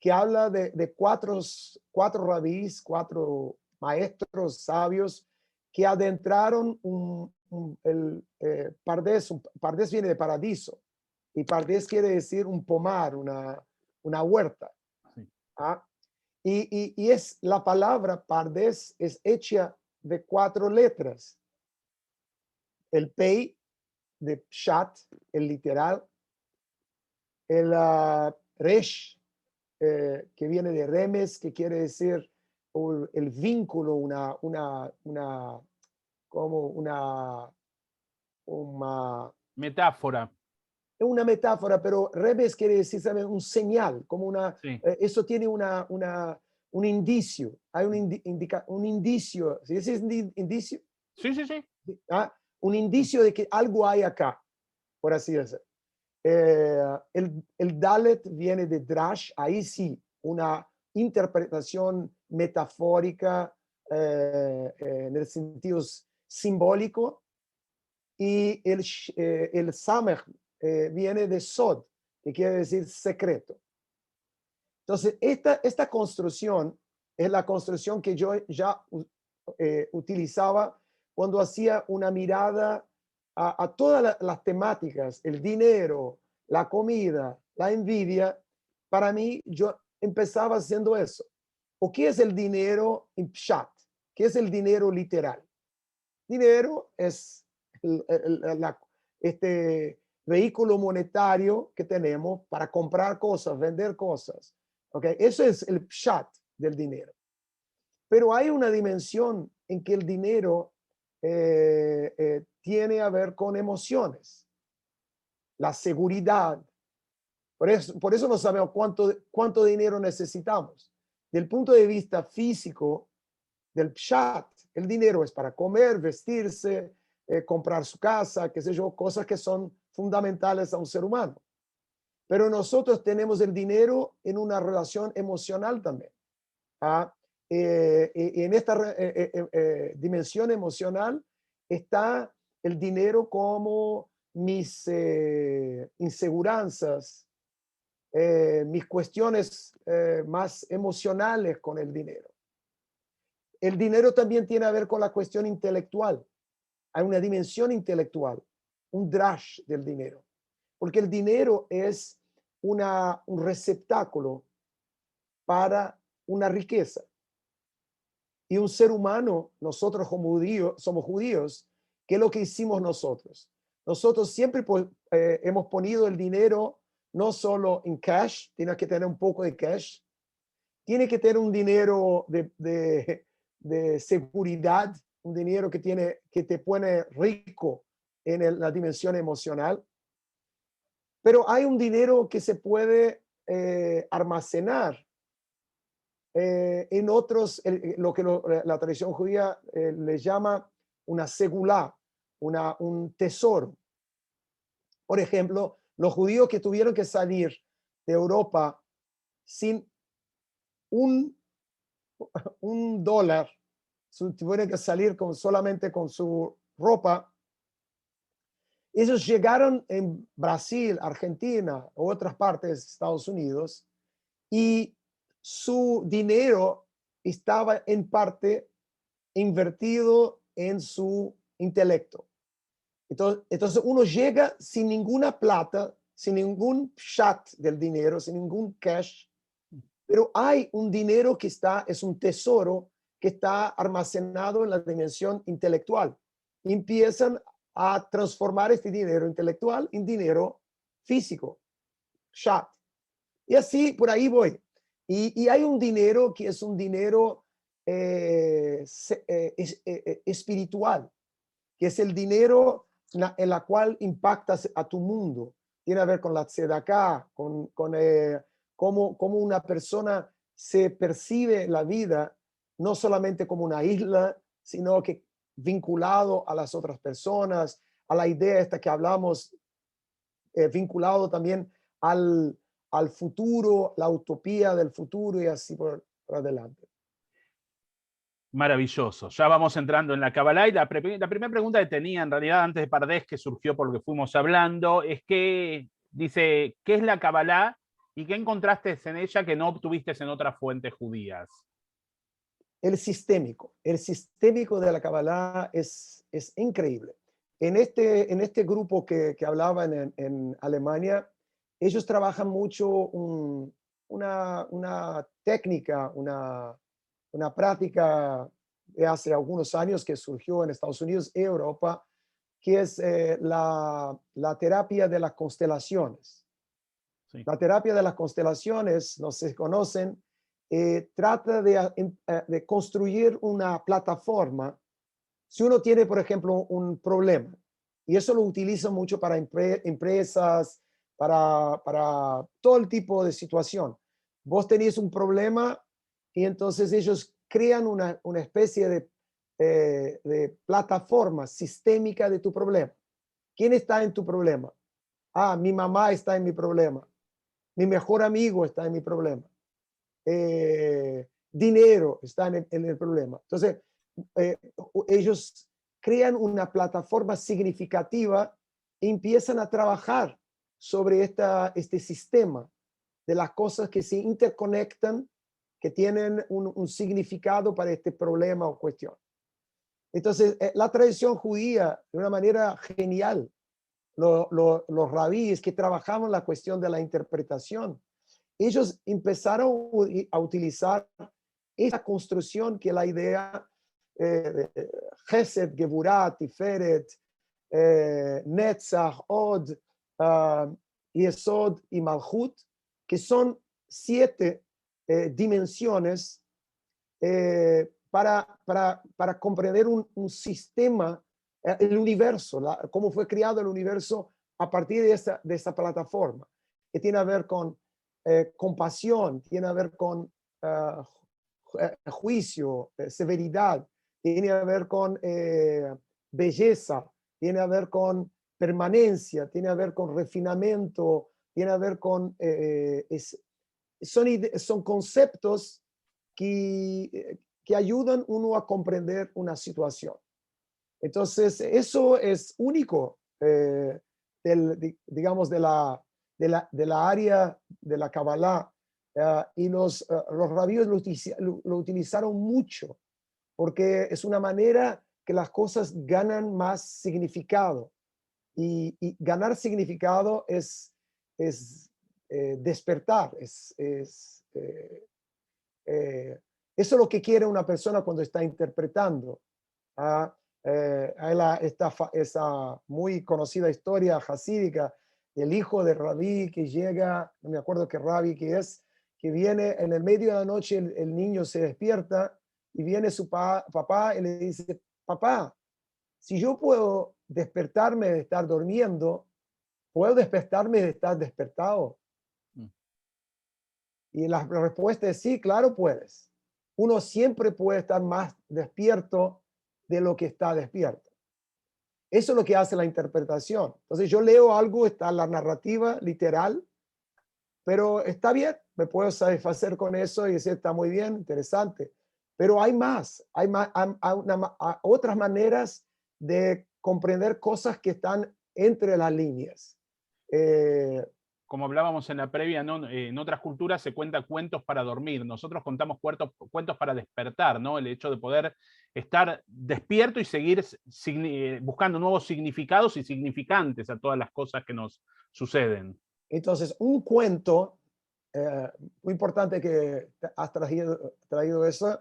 que habla de cuatro rabís, 4 maestros sabios que adentraron Pardes. Pardes viene de paradiso, y Pardes quiere decir un pomar, una huerta. Sí. ¿Ah? Y es la palabra Pardes es hecha de 4 letras. El Pei de Pshat, el literal, el Resh, que viene de Remes, que quiere decir el vínculo, como Metáfora. una metáfora, pero Remes quiere decir, ¿sabe? Un señal, como Sí. eso tiene un indicio, hay un indicio, ¿sí? ¿Ese es indicio? Sí, sí, sí. ¿Ah? Un indicio de que algo hay acá, por así decirlo. El Dalet viene de Drash, ahí sí, una interpretación metafórica en el sentido simbólico, y el Samech viene de Sod, que quiere decir secreto. Entonces, esta construcción es la construcción que yo ya utilizaba cuando hacía una mirada a todas las temáticas, el dinero, la comida, la envidia. Para mí, yo empezaba haciendo eso. ¿O qué es el dinero en Pshat? ¿Qué es el dinero literal? Dinero es este vehículo monetario que tenemos para comprar cosas, vender cosas. ¿Okay? Eso es el pshat del dinero. Pero hay una dimensión en que el dinero tiene a ver con emociones, la seguridad. Por eso no sabemos cuánto dinero necesitamos. Del punto de vista físico, del pshat, el dinero es para comer, vestirse, comprar su casa, qué sé yo, cosas que son fundamentales a un ser humano. Pero nosotros tenemos el dinero en una relación emocional también. ¿Ah? En esta dimensión emocional está el dinero como mis inseguranzas, mis cuestiones más emocionales con el dinero. El dinero también tiene a ver con la cuestión intelectual. Hay una dimensión intelectual, un drash del dinero, porque el dinero es un receptáculo para una riqueza. Y un ser humano, nosotros como judíos, somos judíos, ¿qué es lo que hicimos nosotros? Nosotros siempre hemos ponido el dinero no solo en cash, tiene que tener un poco de cash, tiene que tener un dinero de seguridad, un dinero que te pone rico en la dimensión emocional. Pero hay un dinero que se puede almacenar en otros, lo que la tradición judía le llama una segulá, un tesoro. Por ejemplo, los judíos que tuvieron que salir de Europa sin un $1, tuvieron que salir solamente con su ropa. Ellos llegaron en Brasil, Argentina u otras partes de Estados Unidos, y su dinero estaba en parte invertido en su intelecto. Entonces uno llega sin ninguna plata, sin ningún pshat del dinero, sin ningún cash, pero hay un dinero que es un tesoro que está almacenado en la dimensión intelectual. Y empiezan a transformar este dinero intelectual en dinero físico, pshat. Y así por ahí voy. Y hay un dinero que es un dinero espiritual, que es el dinero en la cual impactas a tu mundo. Tiene a ver con la tzedakah, con cómo una persona se percibe la vida, no solamente como una isla, sino que vinculado a las otras personas, a la idea esta que hablamos, vinculado también al futuro, la utopía del futuro y así por adelante. Maravilloso. Ya vamos entrando en la Kabbalah y la primera pregunta que tenía en realidad antes de Pardes, que surgió por lo que fuimos hablando, es que dice, ¿qué es la Kabbalah y qué encontraste en ella que no obtuviste en otras fuentes judías? El sistémico de la Kabbalah es increíble. En este grupo que hablaban en Alemania, ellos trabajan mucho una técnica, una práctica de hace algunos años que surgió en Estados Unidos y Europa, que es la terapia de las constelaciones. Sí. La terapia de las constelaciones, no se conocen, trata de construir una plataforma. Si uno tiene, por ejemplo, un problema, y eso lo utilizan mucho para empresas, para todo el tipo de situación. Vos tenés un problema y entonces ellos crean una especie de plataforma sistémica de tu problema. ¿Quién está en tu problema? Ah, mi mamá está en mi problema. Mi mejor amigo está en mi problema. Dinero está en el problema. Entonces, ellos crean una plataforma significativa e empiezan a trabajar sobre este sistema de las cosas que se interconectan, que tienen un significado para este problema o cuestión. Entonces, la tradición judía, de una manera genial, los rabíes que trabajaban la cuestión de la interpretación, ellos empezaron a utilizar esa construcción que la idea Gesed, Geburah, Tiferet, Netzach, Od, Yesod y Malchut, que son 7 dimensiones para comprender un sistema, el universo, cómo fue creado el universo a partir de esa plataforma, que tiene a ver con compasión, tiene a ver con juicio, severidad, tiene a ver con belleza, tiene a ver con permanencia, tiene a ver con refinamiento, tiene a ver con... son conceptos que ayudan uno a comprender una situación. Entonces, eso es único, digamos, de la área de la Kabbalah, y los rabíes lo utilizaron mucho, porque es una manera que las cosas ganan más significado. Y ganar significado es despertar, eso es lo que quiere una persona cuando está interpretando. Esa muy conocida historia hasídica del hijo de Rabí que llega, no me acuerdo qué Rabí que viene en el medio de la noche, el niño se despierta y viene su papá y le dice, papá, si yo puedo despertarme de estar durmiendo, ¿puedo despertarme de estar despertado? Y la respuesta es sí, claro puedes. Uno siempre puede estar más despierto de lo que está despierto. Eso es lo que hace la interpretación. Entonces yo leo algo, está la narrativa literal, pero está bien, me puedo satisfacer con eso y decir, está muy bien, interesante. Pero hay más, hay otras maneras de comprender cosas que están entre las líneas. Como hablábamos en la previa, ¿no? En otras culturas se cuentan cuentos para dormir. Nosotros contamos cuentos para despertar, ¿no? El hecho de poder estar despierto y seguir buscando nuevos significados y significantes a todas las cosas que nos suceden. Entonces, un cuento, muy importante que has traído eso,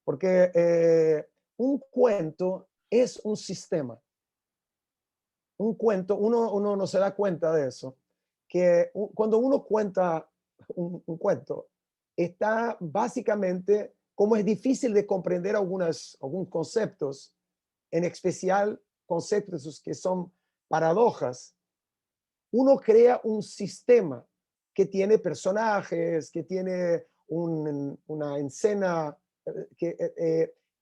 porque un cuento es un sistema. Un cuento, uno no se da cuenta de eso, que cuando uno cuenta un cuento, está básicamente, como es difícil de comprender algunos conceptos, en especial conceptos que son paradojas, uno crea un sistema que tiene personajes, que tiene una escena,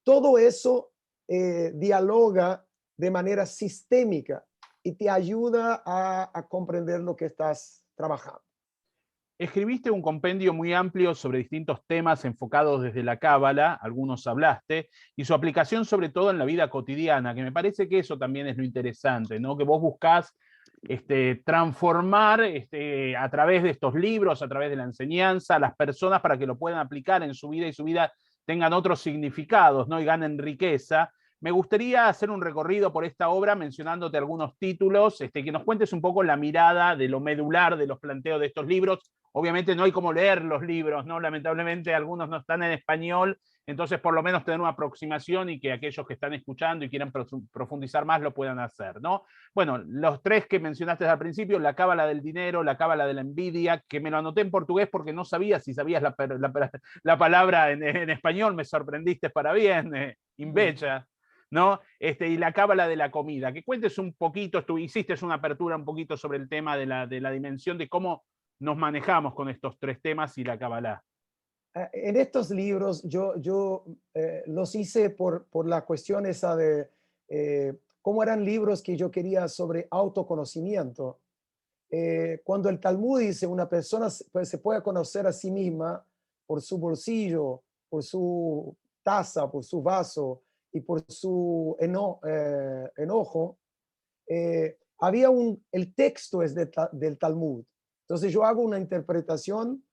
todo eso dialoga de manera sistémica y te ayuda a comprender lo que estás trabajando. Escribiste un compendio muy amplio sobre distintos temas enfocados desde la Cábala, algunos hablaste, y su aplicación sobre todo en la vida cotidiana, que me parece que eso también es lo interesante, ¿no? Que vos buscás transformar a través de estos libros, a través de la enseñanza, a las personas para que lo puedan aplicar en su vida y su vida tengan otros significados, ¿no? Y ganen riqueza. Me gustaría hacer un recorrido por esta obra mencionándote algunos títulos, que nos cuentes un poco la mirada de lo medular de los planteos de estos libros. Obviamente no hay como leer los libros, ¿no? Lamentablemente algunos no están en español, entonces por lo menos tener una aproximación y que aquellos que están escuchando y quieran profundizar más lo puedan hacer, ¿no? Bueno, los tres que mencionaste al principio, la cábala del dinero, la cábala de la envidia, que me lo anoté en portugués porque no sabía si sabías la palabra en español, me sorprendiste para bien, invecha. ¿No? Y la cábala de la comida. Que cuentes un poquito, tú hiciste una apertura un poquito sobre el tema de la dimensión de cómo nos manejamos con estos tres temas y la cábala. En estos libros yo los hice por la cuestión esa de cómo eran libros que yo quería sobre autoconocimiento. Cuando el Talmud dice una persona se puede conocer a sí misma por su bolsillo, por su taza, por su vaso y por su enojo, había el texto es del Talmud. Entonces yo hago una interpretación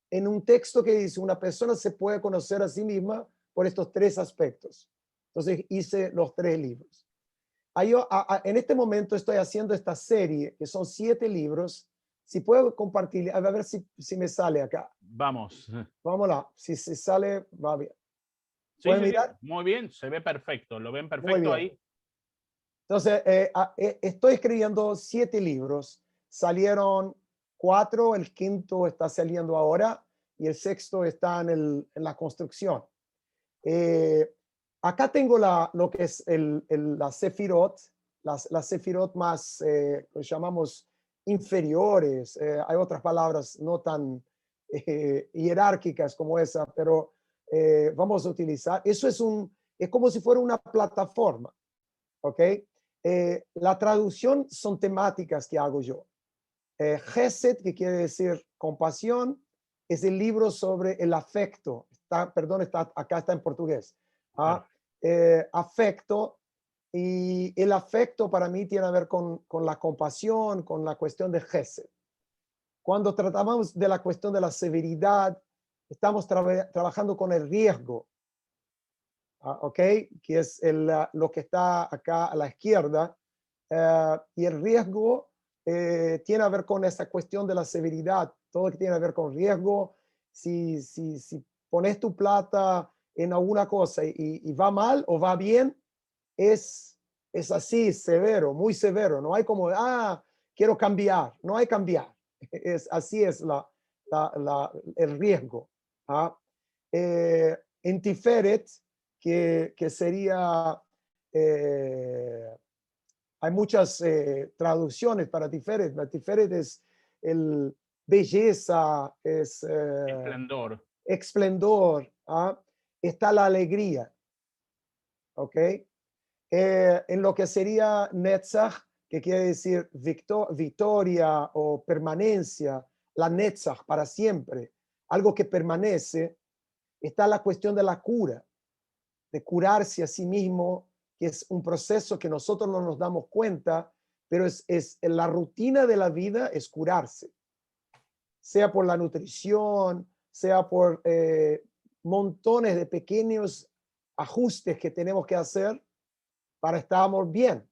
en un texto que dice una persona se puede conocer a sí misma por estos tres aspectos. Entonces hice los tres libros. En este momento estoy haciendo esta serie, que son 7 libros. Si puedo compartir, a ver si me sale acá. Vamos. Vámonos, si se sale, va bien. Sí, sí, mirar? sí, muy bien, se ve perfecto, lo ven Muy perfecto bien. ahí. Entonces, estoy escribiendo 7 libros. Salieron 4, el quinto está saliendo ahora y el sexto está en la construcción. Acá tengo lo que es la Sefirot, las Sefirot más, que llamamos inferiores. Hay otras palabras no tan jerárquicas como esa, pero vamos a utilizar. Eso es como si fuera una plataforma, ¿ok? La traducción son temáticas que hago yo. Gesed, que quiere decir compasión, es el libro sobre el afecto. Acá está en portugués. Afecto, y el afecto para mí tiene que ver con la compasión, con la cuestión de Gesed. Cuando tratamos de la cuestión de la severidad, estamos trabajando con el riesgo, ¿ok? Que es lo que está acá a la izquierda. Y el riesgo tiene que ver con esa cuestión de la severidad, todo lo que tiene que ver con riesgo. Si pones tu plata en alguna cosa y va mal o va bien, es así, severo, muy severo. No hay como, quiero cambiar, no hay cambiar. Así es el riesgo. En Tiferet, que sería... hay muchas traducciones para Tiferet. La Tiferet es belleza, es Esplendor. esplendor. Está la alegría. ¿Ok? En lo que sería Netzach, que quiere decir victoria o permanencia, la Netzach, para siempre, algo que permanece, está la cuestión de la cura, de curarse a sí mismo, que es un proceso que nosotros no nos damos cuenta, pero es la rutina de la vida es curarse, sea por la nutrición, sea por montones de pequeños ajustes que tenemos que hacer para estar bien,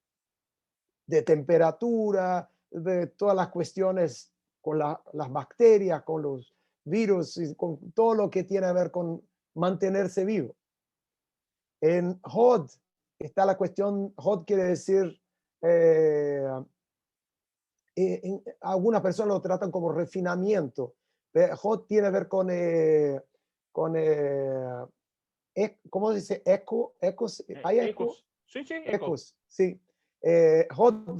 de temperatura, de todas las cuestiones con las bacterias, con los virus, y con todo lo que tiene que ver con mantenerse vivo. En Hod está la cuestión, Hod quiere decir, algunas personas lo tratan como refinamiento. Hod tiene que ver con ¿cómo dice? Ecos, ¿hay eco? Sí, sí, Ecos, sí. Hod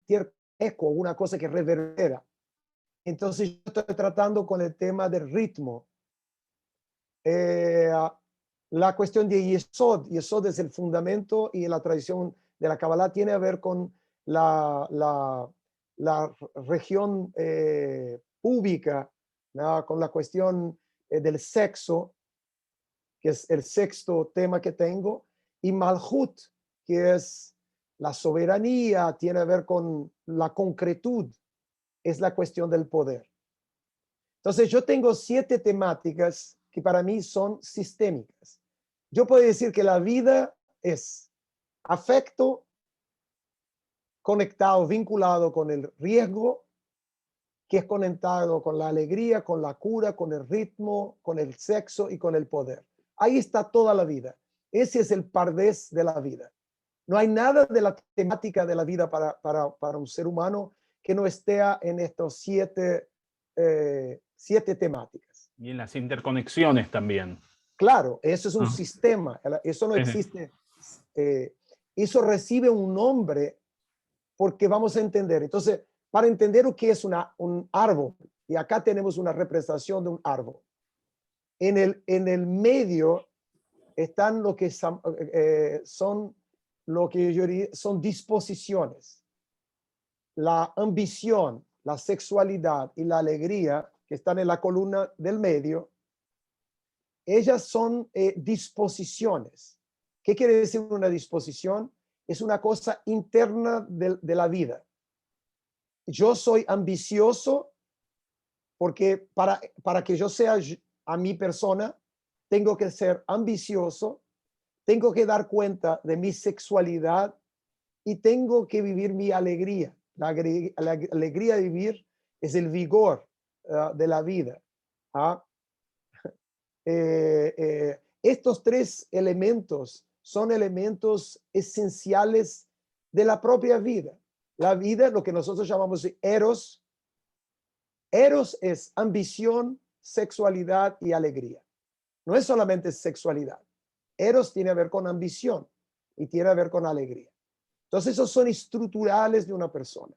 tiene eco, una cosa que reverbera. Entonces yo estoy tratando con el tema del ritmo. La cuestión de Yesod. Yesod es el fundamento y la tradición de la Kabbalah tiene que ver con la región pública, ¿no? Con la cuestión del sexo, que es el sexto tema que tengo, y Malhut, que es la soberanía, tiene que ver con la concretud, es la cuestión del poder. Entonces yo tengo 7 temáticas que para mí son sistémicas. Yo puedo decir que la vida es afecto conectado, vinculado con el riesgo, que es conectado con la alegría, con la cura, con el ritmo, con el sexo y con el poder. Ahí está toda la vida. Ese es el pardés de la vida. No hay nada de la temática de la vida para un ser humano que no esté en estos siete temáticas. Y en las interconexiones también. Claro, eso es un Ah. sistema, eso no existe. Eso recibe un nombre porque vamos a entender. Entonces, para entender lo que es un árbol, y acá tenemos una representación de un árbol. En el medio están lo que son lo que yo diría son disposiciones. La ambición, la sexualidad y la alegría que están en la columna del medio, ellas son disposiciones. ¿Qué quiere decir una disposición? Es una cosa interna de la vida. Yo soy ambicioso porque para que yo sea a mi persona, tengo que ser ambicioso, tengo que dar cuenta de mi sexualidad y tengo que vivir mi alegría. La alegría de vivir es el vigor de la vida. ¿Ah? Estos tres elementos son elementos esenciales de la propia vida. La vida, lo que nosotros llamamos eros. Eros es ambición, sexualidad y alegría. No es solamente sexualidad. Eros tiene que ver con ambición y tiene que ver con alegría. Entonces, esos son estructurales de una persona.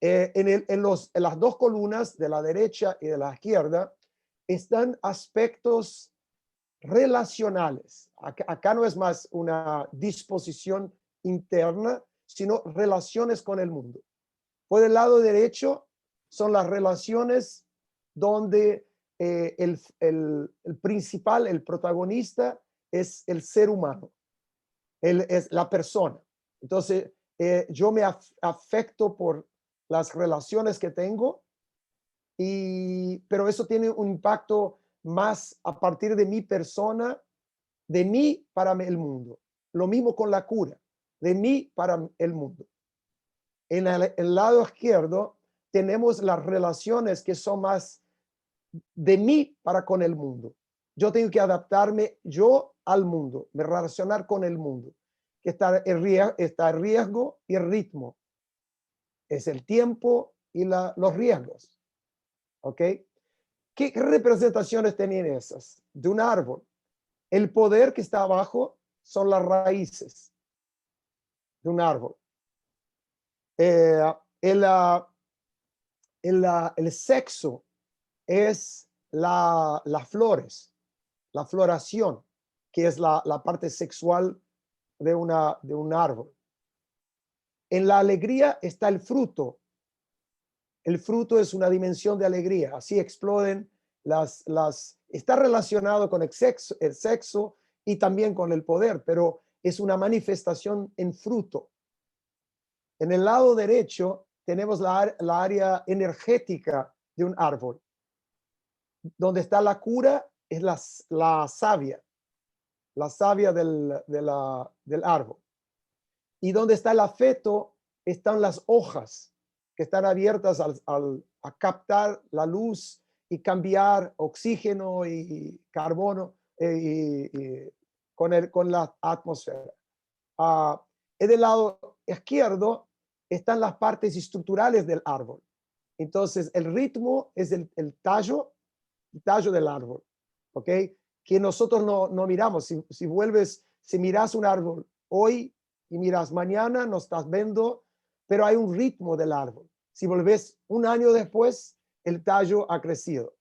En las dos columnas de la derecha y de la izquierda están aspectos relacionales. Acá no es más una disposición interna, sino relaciones con el mundo. Por el lado derecho son las relaciones donde el principal, el protagonista, es el ser humano, es la persona. Entonces, yo me afecto por las relaciones que tengo, pero eso tiene un impacto más a partir de mi persona, de mí para el mundo. Lo mismo con la cura, de mí para el mundo. En el lado izquierdo tenemos las relaciones que son más de mí para con el mundo. Yo tengo que adaptarme yo al mundo, me relacionar con el mundo. Que está el riesgo y el ritmo. Es el tiempo y los riesgos. ¿Ok? ¿Qué representaciones tenían esas? De un árbol. El poder que está abajo son las raíces de un árbol. El sexo es las flores, la floración, que es la parte sexual de un árbol. En la alegría está el fruto. El fruto es una dimensión de alegría. Así exploden está relacionado con el sexo y también con el poder, pero es una manifestación en fruto. En el lado derecho tenemos la área energética de un árbol. Donde está la cura es la savia del árbol. Y donde está el afecto están las hojas que están abiertas a captar la luz y cambiar oxígeno y carbono con la atmósfera. En el lado izquierdo están las partes estructurales del árbol. Entonces, el ritmo es el tallo del árbol, ¿ok? Que nosotros no miramos. Si miras un árbol hoy y miras mañana, no estás viendo, pero hay un ritmo del árbol. Si volvés un año después, el tallo ha crecido.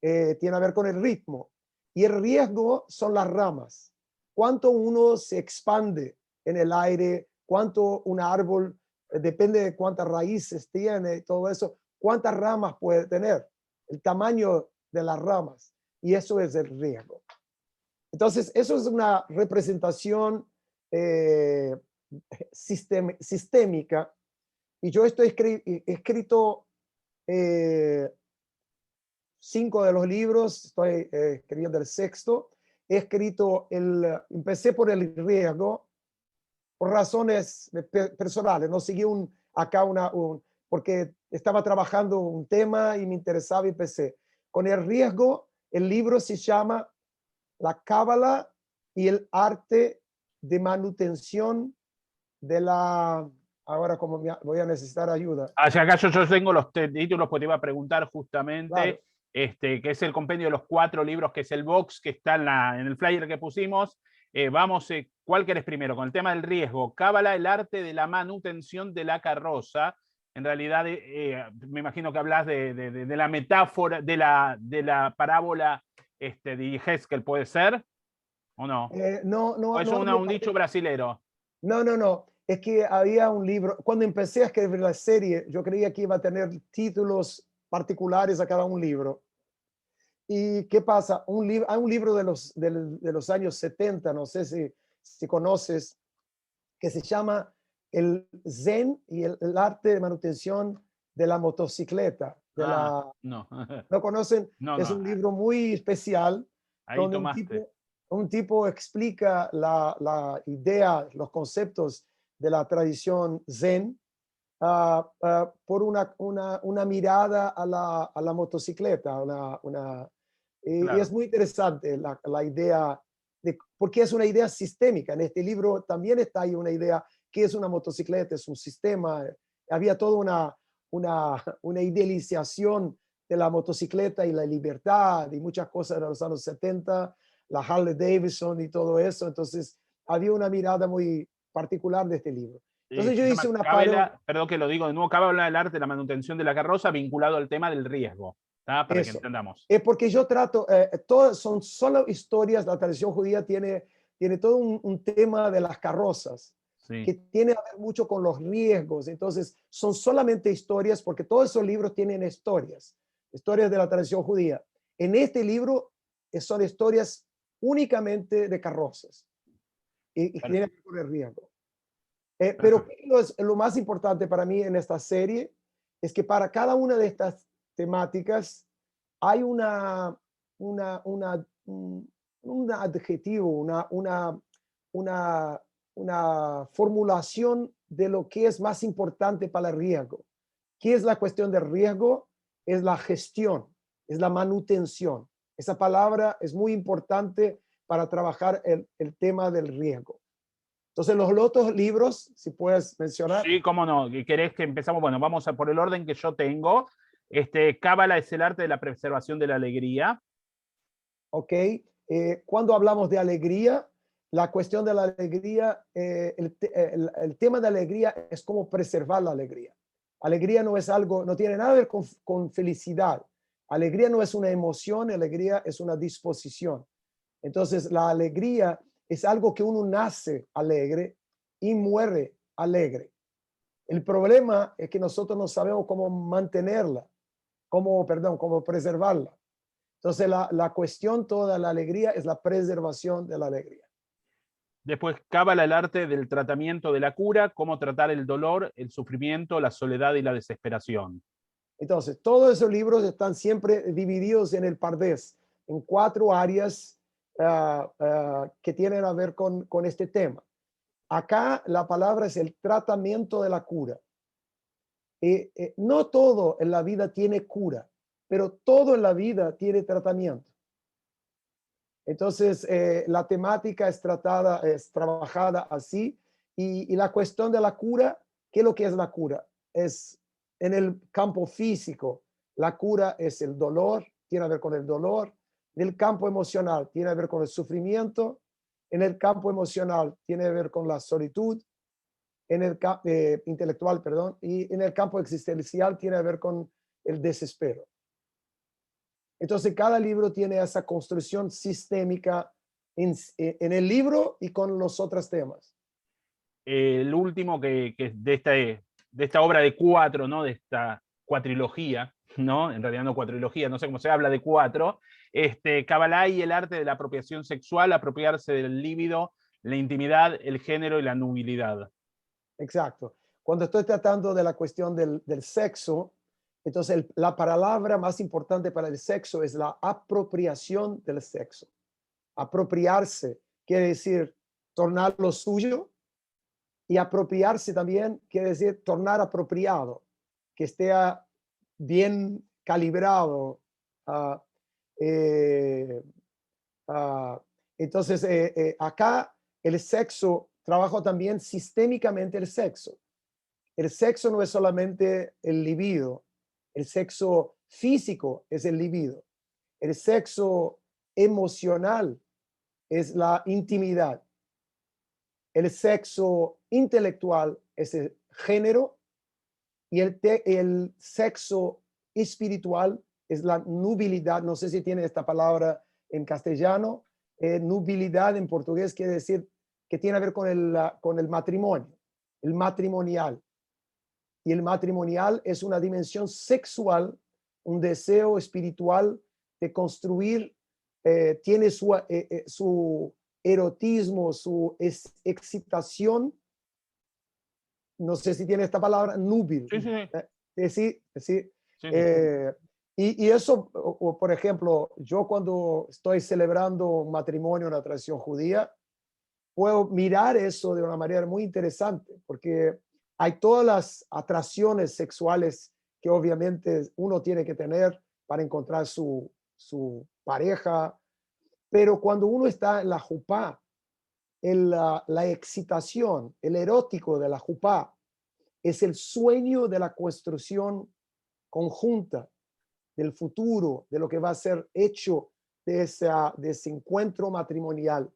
Tiene que ver con el ritmo. Y el riesgo son las ramas. Cuánto uno se expande en el aire, cuánto un árbol, depende de cuántas raíces tiene, todo eso, cuántas ramas puede tener, el tamaño de las ramas. Y eso es el riesgo. Entonces, eso es una representación sistémica. Y yo estoy escrito 5 de los libros, estoy escribiendo el sexto. He escrito empecé por el riesgo, por razones personales, no seguí porque estaba trabajando un tema y me interesaba y empecé. Con el riesgo, el libro se llama La Cábala y el arte de manutención de la... Ahora, como voy a necesitar ayuda. Hacia acá yo tengo los títulos, porque te iba a preguntar justamente, Claro. que es el compendio de los 4 libros, que es el box, que está en el flyer que pusimos. Vamos, ¿cuál querés primero? Con el tema del riesgo. Cábala, el arte de la manutención de la carroza. En realidad, me imagino que hablas de la metáfora, de la parábola de Heskel, ¿puede ser? ¿O no? No, ¿O no, es no, un dicho brasilero? no, no, no. Es que había un libro. Cuando empecé a escribir la serie, yo creía que iba a tener títulos particulares a cada un libro. ¿Y qué pasa? Hay un libro de los años 70, no sé si conoces, que se llama El Zen y el arte de manutención de la motocicleta. No. ¿Lo conocen? No, Es no. un libro muy especial Ahí donde tomaste. un tipo explica la idea, los conceptos de la tradición Zen por una mirada a la motocicleta. Y es Claro. muy interesante la idea, porque es una idea sistémica. En este libro también está ahí una idea que es una motocicleta, es un sistema. Había toda una idealización de la motocicleta y la libertad y muchas cosas de los años 70, la Harley Davidson y todo eso. Entonces, había una mirada muy particular de este libro. Entonces, Se yo hice llama una parodia. Cábala, perdón que lo digo de nuevo, Cábala del arte de la manutención de la carroza vinculado al tema del riesgo, ¿tá? Para que Eso. entendamos. Es porque yo trato, todas son solo historias, la tradición judía tiene todo un tema de las carrozas, Sí, que tiene a ver mucho con los riesgos. Entonces, son solamente historias, porque todos esos libros tienen historias de la tradición judía. En este libro son historias únicamente de carrozas y que tienen que ver con el riesgo. Pero perfecto. lo más importante para mí en esta serie es que para cada una de estas temáticas hay un adjetivo, una, una formulación de lo que es más importante para el riesgo. ¿Qué es la cuestión del riesgo? Es la gestión, es la manutención. Esa palabra es muy importante para trabajar el tema del riesgo. Entonces, los otros libros, si puedes mencionar. Sí, cómo no. ¿Querés que empezamos? Bueno, vamos por el orden que yo tengo. Cábala es el arte de la preservación de la alegría. Ok, cuando hablamos de alegría, la cuestión de la alegría, el tema de alegría es cómo preservar la alegría. Alegría no es algo, no tiene nada que ver con felicidad. Alegría no es una emoción, alegría es una disposición. Entonces, la alegría es algo que uno nace alegre y muere alegre. El problema es que nosotros no sabemos cómo mantenerla, cómo preservarla. Entonces, la cuestión toda de la alegría es la preservación de la alegría. Después, Cábala el arte del tratamiento de la cura, cómo tratar el dolor, el sufrimiento, la soledad y la desesperación. Entonces, todos esos libros están siempre divididos en el Pardés, en 4 áreas que tienen a ver con este tema. Acá la palabra es el tratamiento de la cura. No todo en la vida tiene cura, pero todo en la vida tiene tratamiento. Entonces, la temática es trabajada así y la cuestión de la cura, ¿qué es lo que es la cura? Es en el campo físico, la cura es el dolor, tiene que ver con el dolor. En el campo emocional, tiene que ver con el sufrimiento. En el campo emocional, tiene que ver con la solitud. En el intelectual, perdón. Y en el campo existencial, tiene que ver con el desespero. Entonces, cada libro tiene esa construcción sistémica en el libro y con los otros temas. El último que de esta obra de 4, ¿no? De esta cuatrilogía, ¿no? En realidad no cuatrilogía, no sé cómo se habla de 4. Kabbalah y el arte de la apropiación sexual, apropiarse del líbido, la intimidad, el género y la nubilidad. Exacto. Cuando estoy tratando de la cuestión del sexo, Entonces, la palabra más importante para el sexo es la apropiación del sexo. Apropiarse quiere decir tornar lo suyo, y apropiarse también quiere decir tornar apropiado, que esté bien calibrado. ah, eh, ah, entonces, acá el sexo, trabajo también sistémicamente el sexo. El sexo no es solamente el libido, el sexo físico es el libido, el sexo emocional es la intimidad, el sexo intelectual es el género y el sexo espiritual es la nubilidad. No sé si tiene esta palabra en castellano. Nubilidad en portugués quiere decir que tiene que ver con el matrimonio, el matrimonial. Y el matrimonial es una dimensión sexual, un deseo espiritual de construir, tiene su erotismo, su excitación, no sé si tiene esta palabra, núbil. Sí, sí, sí. Sí, sí. Sí, sí. Y eso, por ejemplo, yo cuando estoy celebrando un matrimonio en la tradición judía, puedo mirar eso de una manera muy interesante, porque hay todas las atracciones sexuales que obviamente uno tiene que tener para encontrar su pareja, pero cuando uno está en la jupá, la excitación, el erótico de la jupá, es el sueño de la construcción conjunta del futuro, de lo que va a ser hecho de ese encuentro matrimonial.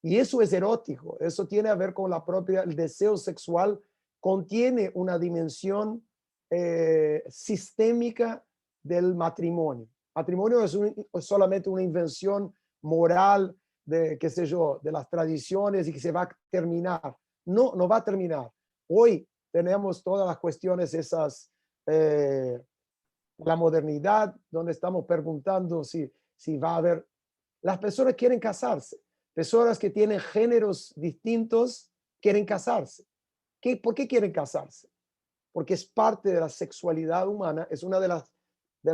Y eso es erótico, eso tiene a ver con el deseo sexual, contiene una dimensión sistémica del matrimonio. Matrimonio es solamente una invención moral de, qué sé yo, de las tradiciones y que se va a terminar. No, no va a terminar. Hoy tenemos todas las cuestiones esas, la modernidad, donde estamos preguntando si va a haber, las personas quieren casarse, personas que tienen géneros distintos quieren casarse. ¿Por qué quieren casarse? Porque es parte de la sexualidad humana, es una de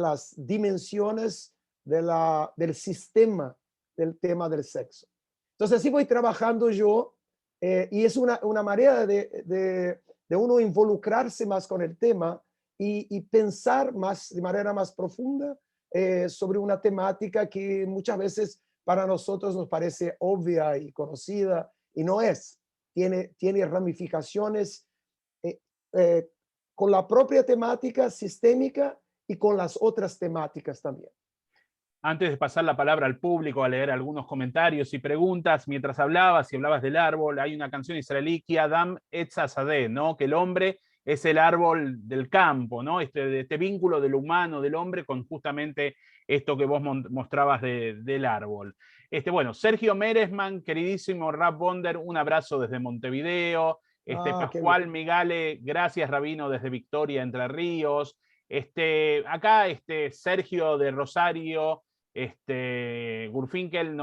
las dimensiones del sistema del tema del sexo. Entonces así voy trabajando yo, y es una manera de uno involucrarse más con el tema y pensar más de manera más profunda sobre una temática que muchas veces para nosotros nos parece obvia y conocida, y no es. Tiene ramificaciones eh, eh, con la propia temática sistémica y con las otras temáticas también. Antes de pasar la palabra al público, a leer algunos comentarios y preguntas, mientras hablabas y hablabas del árbol, hay una canción israelí, Ki Adam Etz Hasadeh, ¿no? Que el hombre es el árbol del campo, ¿no? Este vínculo del humano, del hombre, con justamente esto que vos mostrabas del árbol. Bueno, Sergio Meresman, queridísimo Rab Bonder, un abrazo desde Montevideo. Qué bien. Pascual Migale, gracias Rabino desde Victoria, Entre Ríos. Acá Sergio de Rosario, Gurfinkel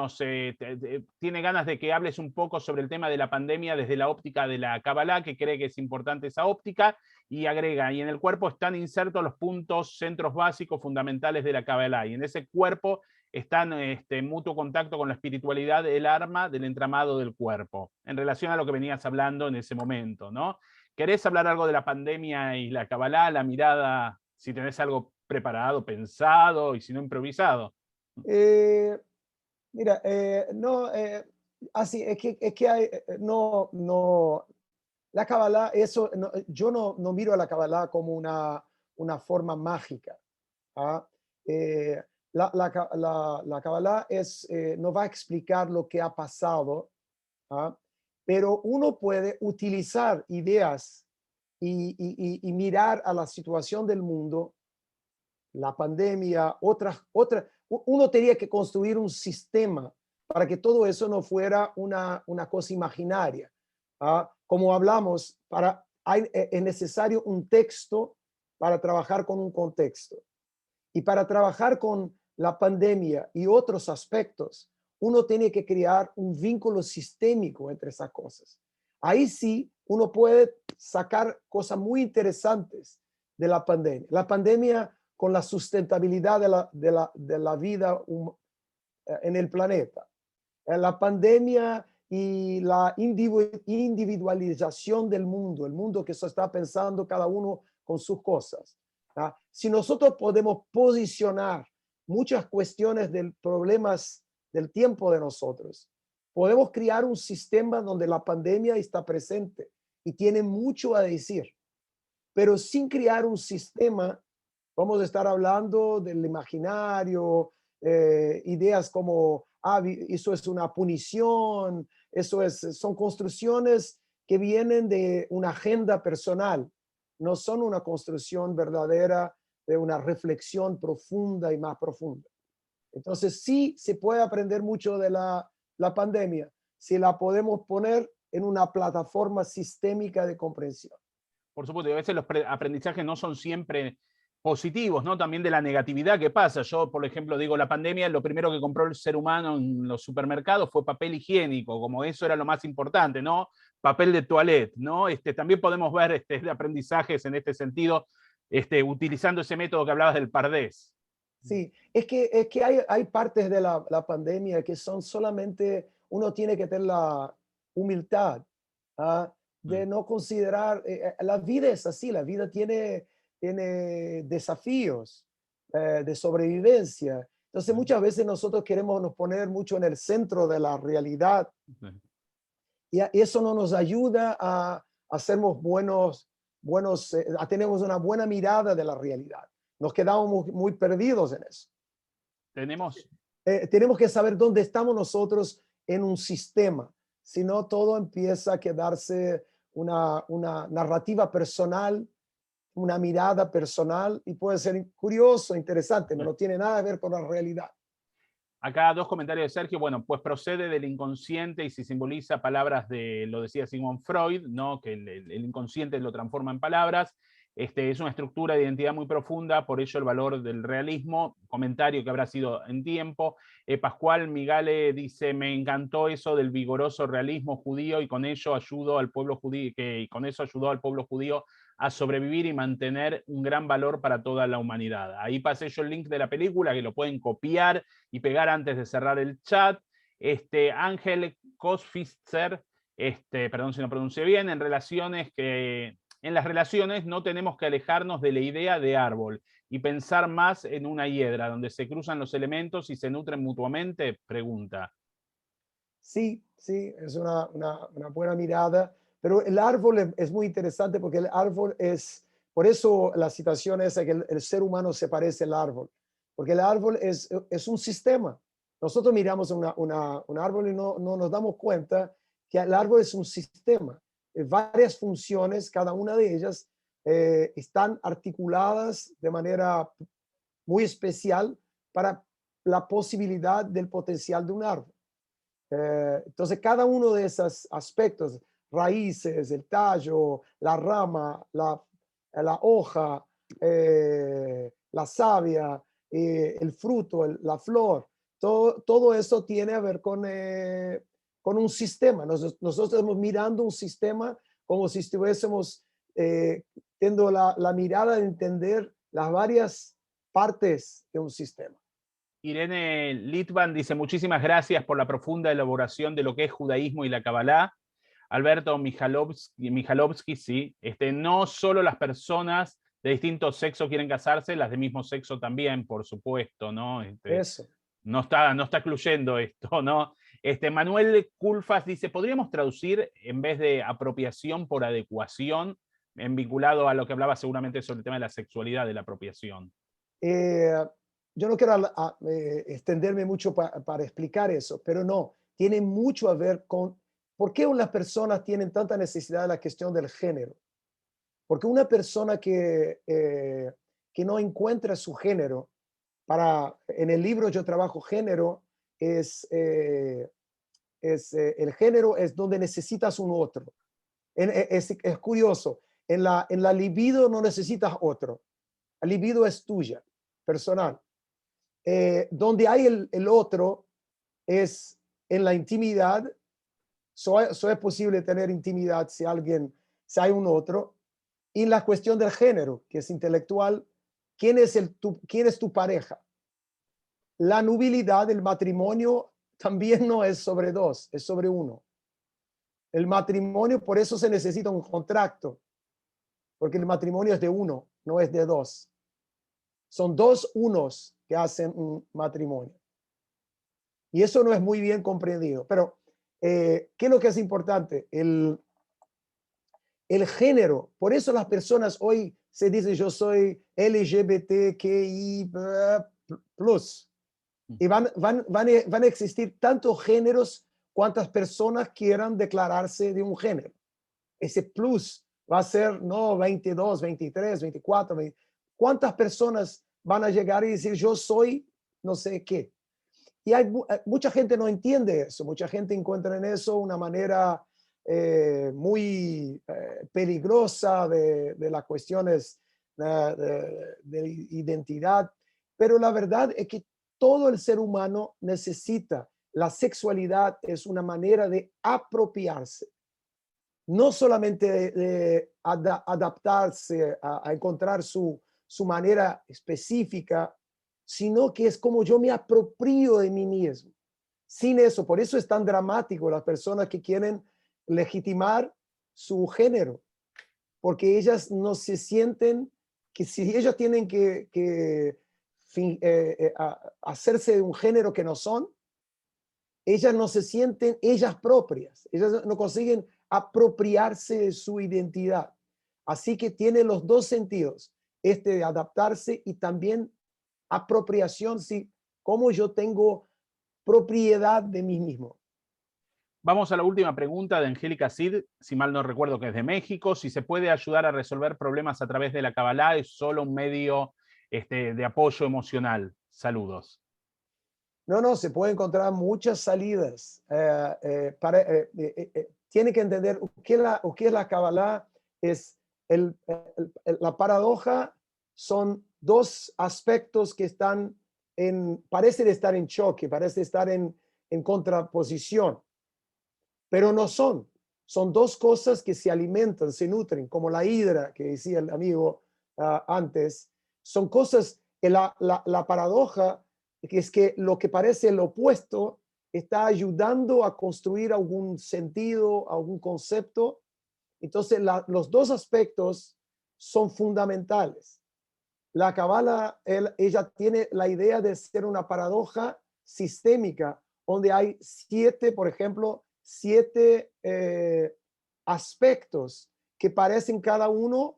tiene ganas de que hables un poco sobre el tema de la pandemia desde la óptica de la Kabbalah, que cree que es importante esa óptica, y agrega, y en el cuerpo están insertos los puntos, centros básicos, fundamentales de la Kabbalah, y en ese cuerpo están en mutuo contacto con la espiritualidad, el arma del entramado del cuerpo, en relación a lo que venías hablando en ese momento, ¿no? ¿Querés hablar algo de la pandemia y la Kabbalah, la mirada, si tenés algo preparado, pensado, y si no improvisado? Eh, Mira, no, así es que hay, no, la Kabbalah, eso, yo no miro a la Kabbalah como una forma mágica. ¿Ah? Eh, la Kabbalah no va a explicar lo que ha pasado, ¿ah? Pero uno puede utilizar ideas y mirar a la situación del mundo, la pandemia, uno tenía que construir un sistema para que todo eso no fuera una cosa imaginaria. Como hablamos, es necesario un texto para trabajar con un contexto. Y para trabajar con la pandemia y otros aspectos, uno tiene que crear un vínculo sistémico entre esas cosas. Ahí sí, uno puede sacar cosas muy interesantes de la pandemia. La pandemia con la sustentabilidad de la vida en el planeta. La pandemia y la individualización del mundo, el mundo que se está pensando cada uno con sus cosas. ¿Ah? Si nosotros podemos posicionar muchas cuestiones de problemas del tiempo de nosotros, podemos crear un sistema donde la pandemia está presente y tiene mucho a decir, pero sin crear un sistema, vamos a estar hablando del imaginario, ideas como, eso es una punición, son construcciones que vienen de una agenda personal, no son una construcción verdadera de una reflexión profunda y más profunda. Entonces sí se puede aprender mucho de la pandemia si la podemos poner en una plataforma sistémica de comprensión. Por supuesto, y a veces los aprendizajes no son siempre positivos, ¿no? También de la negatividad que pasa. Yo, por ejemplo, digo, la pandemia, lo primero que compró el ser humano en los supermercados fue papel higiénico, como eso era lo más importante, ¿no? Papel de toilette, ¿no? También podemos ver aprendizajes en este sentido, utilizando ese método que hablabas del Pardés. Sí, es que hay partes de la pandemia que son solamente, uno tiene que tener la humildad, ¿ah? De no considerar, la vida es así, la vida tiene desafíos de sobrevivencia. Entonces muchas veces nosotros queremos nos poner mucho en el centro de la realidad y eso no nos ayuda a hacernos a tener una buena mirada de la realidad. Nos quedamos muy perdidos en eso. Tenemos Tenemos que saber dónde estamos nosotros en un sistema. Si no, todo empieza a quedarse una narrativa personal, una mirada personal, y puede ser curioso, interesante, pero no tiene nada que ver con la realidad. acá dos comentarios de Sergio. Bueno, pues procede del inconsciente y si simboliza palabras lo decía Sigmund Freud, ¿no? Que el inconsciente lo transforma en palabras. Es una estructura de identidad muy profunda, por ello el valor del realismo. Comentario que habrá sido en tiempo. Pascual Migale dice: me encantó eso del vigoroso realismo judío y con ello ayudó al pueblo judío, y con eso ayudó al pueblo judío a sobrevivir y mantener un gran valor para toda la humanidad. Ahí pasé yo el link de la película, que lo pueden copiar y pegar antes de cerrar el chat. Ángel Kosfitzer, perdón si no pronuncié bien, en las relaciones no tenemos que alejarnos de la idea de árbol y pensar más en una hiedra donde se cruzan los elementos y se nutren mutuamente, pregunta. Sí, sí, es una buena mirada, pero el árbol es muy interesante porque el árbol por eso la citación es que el ser humano se parece al árbol, porque el árbol es un sistema. Nosotros miramos un árbol y no nos damos cuenta que el árbol es un sistema. Varias funciones, cada una de ellas están articuladas de manera muy especial para la posibilidad del potencial de un árbol. Entonces, cada uno de esos aspectos, raíces, el tallo, la rama, la hoja, la savia, el fruto, la flor, todo eso tiene a ver con un sistema. Nosotros estamos mirando un sistema como si estuviésemos teniendo la mirada de entender las varias partes de un sistema. Irene Litvan dice: muchísimas gracias por la profunda elaboración de lo que es judaísmo y la Kabbalah. Alberto Mijalovsky, sí, no solo las personas de distintos sexos quieren casarse, las de mismo sexo también, por supuesto, ¿no? Eso. No está excluyendo esto, ¿no? Manuel Culfas dice: ¿podríamos traducir en vez de apropiación por adecuación, vinculado a lo que hablaba seguramente sobre el tema de la sexualidad de la apropiación? Yo no quiero extenderme mucho para explicar eso, pero no, tiene mucho a ver con por qué unas personas tienen tanta necesidad de la cuestión del género. Porque una persona que no encuentra su género, en el libro yo trabajo género, el género es donde necesitas un otro. Es curioso, en la libido no necesitas otro, la libido es tuya, personal. Donde hay el otro es en la intimidad. Es posible tener intimidad si hay un otro, Y la cuestión del género, que es intelectual, ¿quién es tu pareja? La nubilidad del matrimonio también no es sobre dos, es sobre uno. El matrimonio, por eso se necesita un contrato, porque el matrimonio es de uno, no es de dos. Son dos unos que hacen un matrimonio. Y eso no es muy bien comprendido. Pero, ¿qué es lo que es importante? El género. Por eso las personas hoy se dicen yo soy LGBTQI+. Y van a existir tantos géneros cuantas personas quieran declararse de un género. Ese plus va a ser, no, 22, 23, 24. 20. ¿Cuántas personas van a llegar y decir yo soy no sé qué? Y mucha gente no entiende eso. Mucha gente encuentra en eso una manera muy peligrosa de las cuestiones de identidad. Pero la verdad es que todo el ser humano necesita, la sexualidad es una manera de apropiarse, no solamente de adaptarse a encontrar su manera específica, sino que es como yo me apropio de mí mismo. Sin eso, por eso es tan dramático las personas que quieren legitimar su género, porque ellas no se sienten que si ellas tienen que hacerse de un género que no son, ellas no se sienten ellas propias, ellas no consiguen apropiarse de su identidad. Así que tiene los dos sentidos, este de adaptarse y también apropiación, sí, cómo yo tengo propiedad de mí mismo. Vamos a la última pregunta de Angélica Cid, si mal no recuerdo que es de México. Si se puede ayudar a resolver problemas a través de la Kabbalah, es solo un medio de apoyo emocional. Saludos. No, se puede encontrar muchas salidas. Tiene que entender qué es la Kabbalah. Es la paradoja son dos aspectos que parecen estar en choque, parecen estar en contraposición, pero no son. Son dos cosas que se alimentan, se nutren, como la hidra que decía el amigo antes. Son cosas, la paradoja que es que lo que parece el opuesto está ayudando a construir algún sentido, algún concepto. Entonces, los dos aspectos son fundamentales. La Kabbalah, ella tiene la idea de ser una paradoja sistémica, donde hay por ejemplo, siete aspectos que parecen cada uno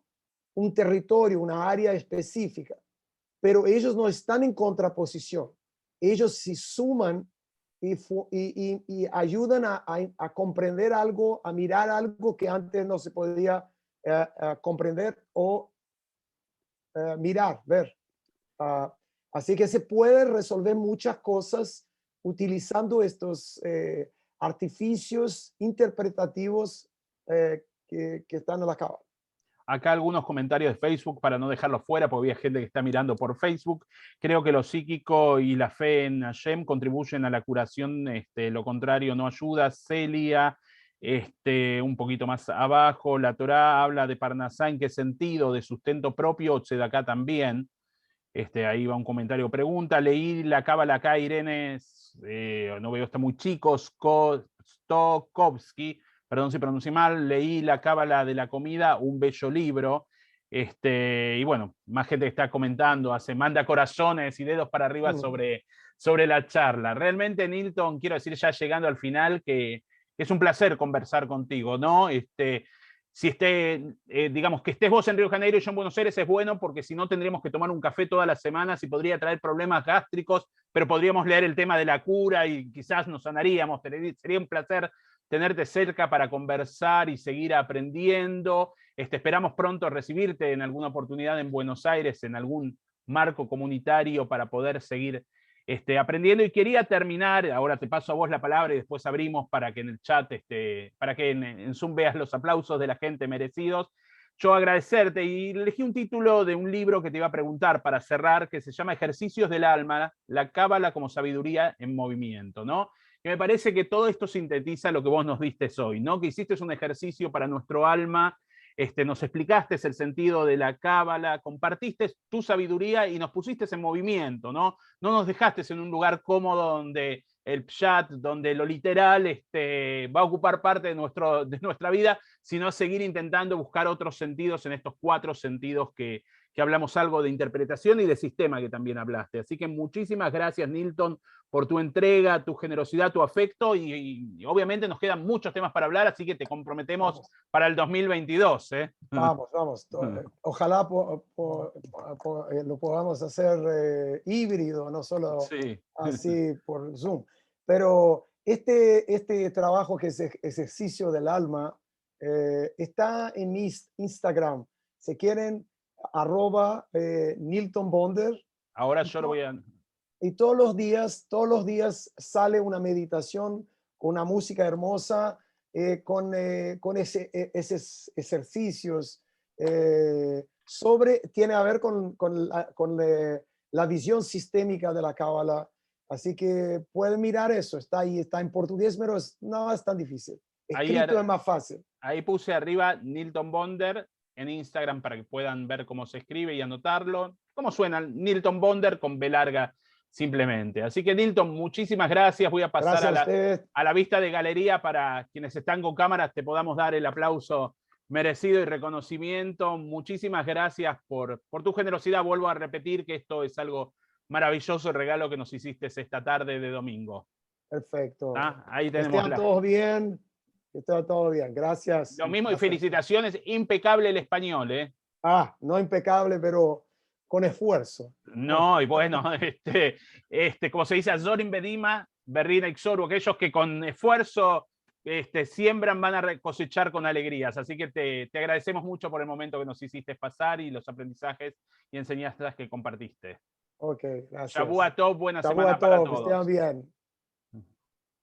un territorio, una área específica, pero ellos no están en contraposición. Ellos se suman y ayudan a comprender algo, a mirar algo que antes no se podía comprender o mirar, ver. Así que se puede resolver muchas cosas utilizando estos artificios interpretativos que están en la Kabbalah. Acá algunos comentarios de Facebook para no dejarlo fuera, porque había gente que está mirando por Facebook. Creo que lo psíquico y la fe en Hashem contribuyen a la curación, lo contrario no ayuda. Celia, un poquito más abajo, la Torá habla de Parnasá, ¿en qué sentido? ¿De sustento propio? Tzedaká también. Ahí va un comentario, pregunta. Leí la Cábala acá, Irene, no veo, está muy chico, Stokowski, perdón si pronuncié mal. Leí la Cábala de la comida, un bello libro. Y bueno, más gente que está comentando, manda corazones y dedos para arriba sobre la charla. Realmente, Nilton, quiero decir ya llegando al final que es un placer conversar contigo, ¿no? Si digamos que estés vos en Río de Janeiro y yo en Buenos Aires es bueno, porque si no tendríamos que tomar un café todas las semanas y podría traer problemas gástricos, pero podríamos leer el tema de la cura y quizás nos sanaríamos. Sería un placer tenerte cerca para conversar y seguir aprendiendo. Esperamos pronto recibirte en alguna oportunidad en Buenos Aires, en algún marco comunitario para poder seguir aprendiendo. Y quería terminar, ahora te paso a vos la palabra y después abrimos para que en el chat, para que en Zoom veas los aplausos de la gente merecidos. Yo agradecerte y elegí un título de un libro que te iba a preguntar para cerrar, que se llama Ejercicios del Alma, la Cábala como sabiduría en movimiento, ¿no? Que me parece que todo esto sintetiza lo que vos nos diste hoy, ¿no? Que hiciste un ejercicio para nuestro alma nos explicaste el sentido de la cábala, compartiste tu sabiduría y nos pusiste en movimiento, ¿no? No nos dejaste en un lugar cómodo donde el pshat, donde lo literal va a ocupar parte de nuestra vida, sino seguir intentando buscar otros sentidos en estos 4 sentidos que hablamos algo de interpretación y de sistema que también hablaste. Así que muchísimas gracias, Nilton, por tu entrega, tu generosidad, tu afecto, y obviamente nos quedan muchos temas para hablar, así que te comprometemos para el 2022. Vamos. Ojalá lo podamos hacer híbrido, no solo sí. así por Zoom. Pero este trabajo que es ejercicio del alma está en mi Instagram. Si quieren, @NiltonBonder. Ahora yo lo voy a... Y todos los días sale una meditación con una música hermosa, con esos ejercicios tiene a ver con la visión sistémica de la Cábala. Así que pueden mirar eso, está ahí, está en portugués, pero no es tan difícil. Escrito es más fácil. Ahí puse arriba Nilton Bonder en Instagram para que puedan ver cómo se escribe y anotarlo. ¿Cómo suena? Nilton Bonder con B larga simplemente. Así que Nilton, muchísimas gracias. Voy a pasar a la vista de galería para quienes están con cámaras, te podamos dar el aplauso merecido y reconocimiento. Muchísimas gracias por tu generosidad. Vuelvo a repetir que esto es algo maravilloso, el regalo que nos hiciste esta tarde de domingo. Perfecto. Ahí tenemos. Estén todos bien. Está todo bien, gracias. Lo mismo y felicitaciones, impecable el español, ¿eh? No impecable, pero con esfuerzo. No, y bueno, como se dice, Azorim Bedima, Berrina Ixoru, aquellos que con esfuerzo siembran van a cosechar con alegrías. Así que te agradecemos mucho por el momento que nos hiciste pasar y los aprendizajes y enseñanzas que compartiste. Ok, gracias. Shabu Tov, buena semana para todos. Que estén bien.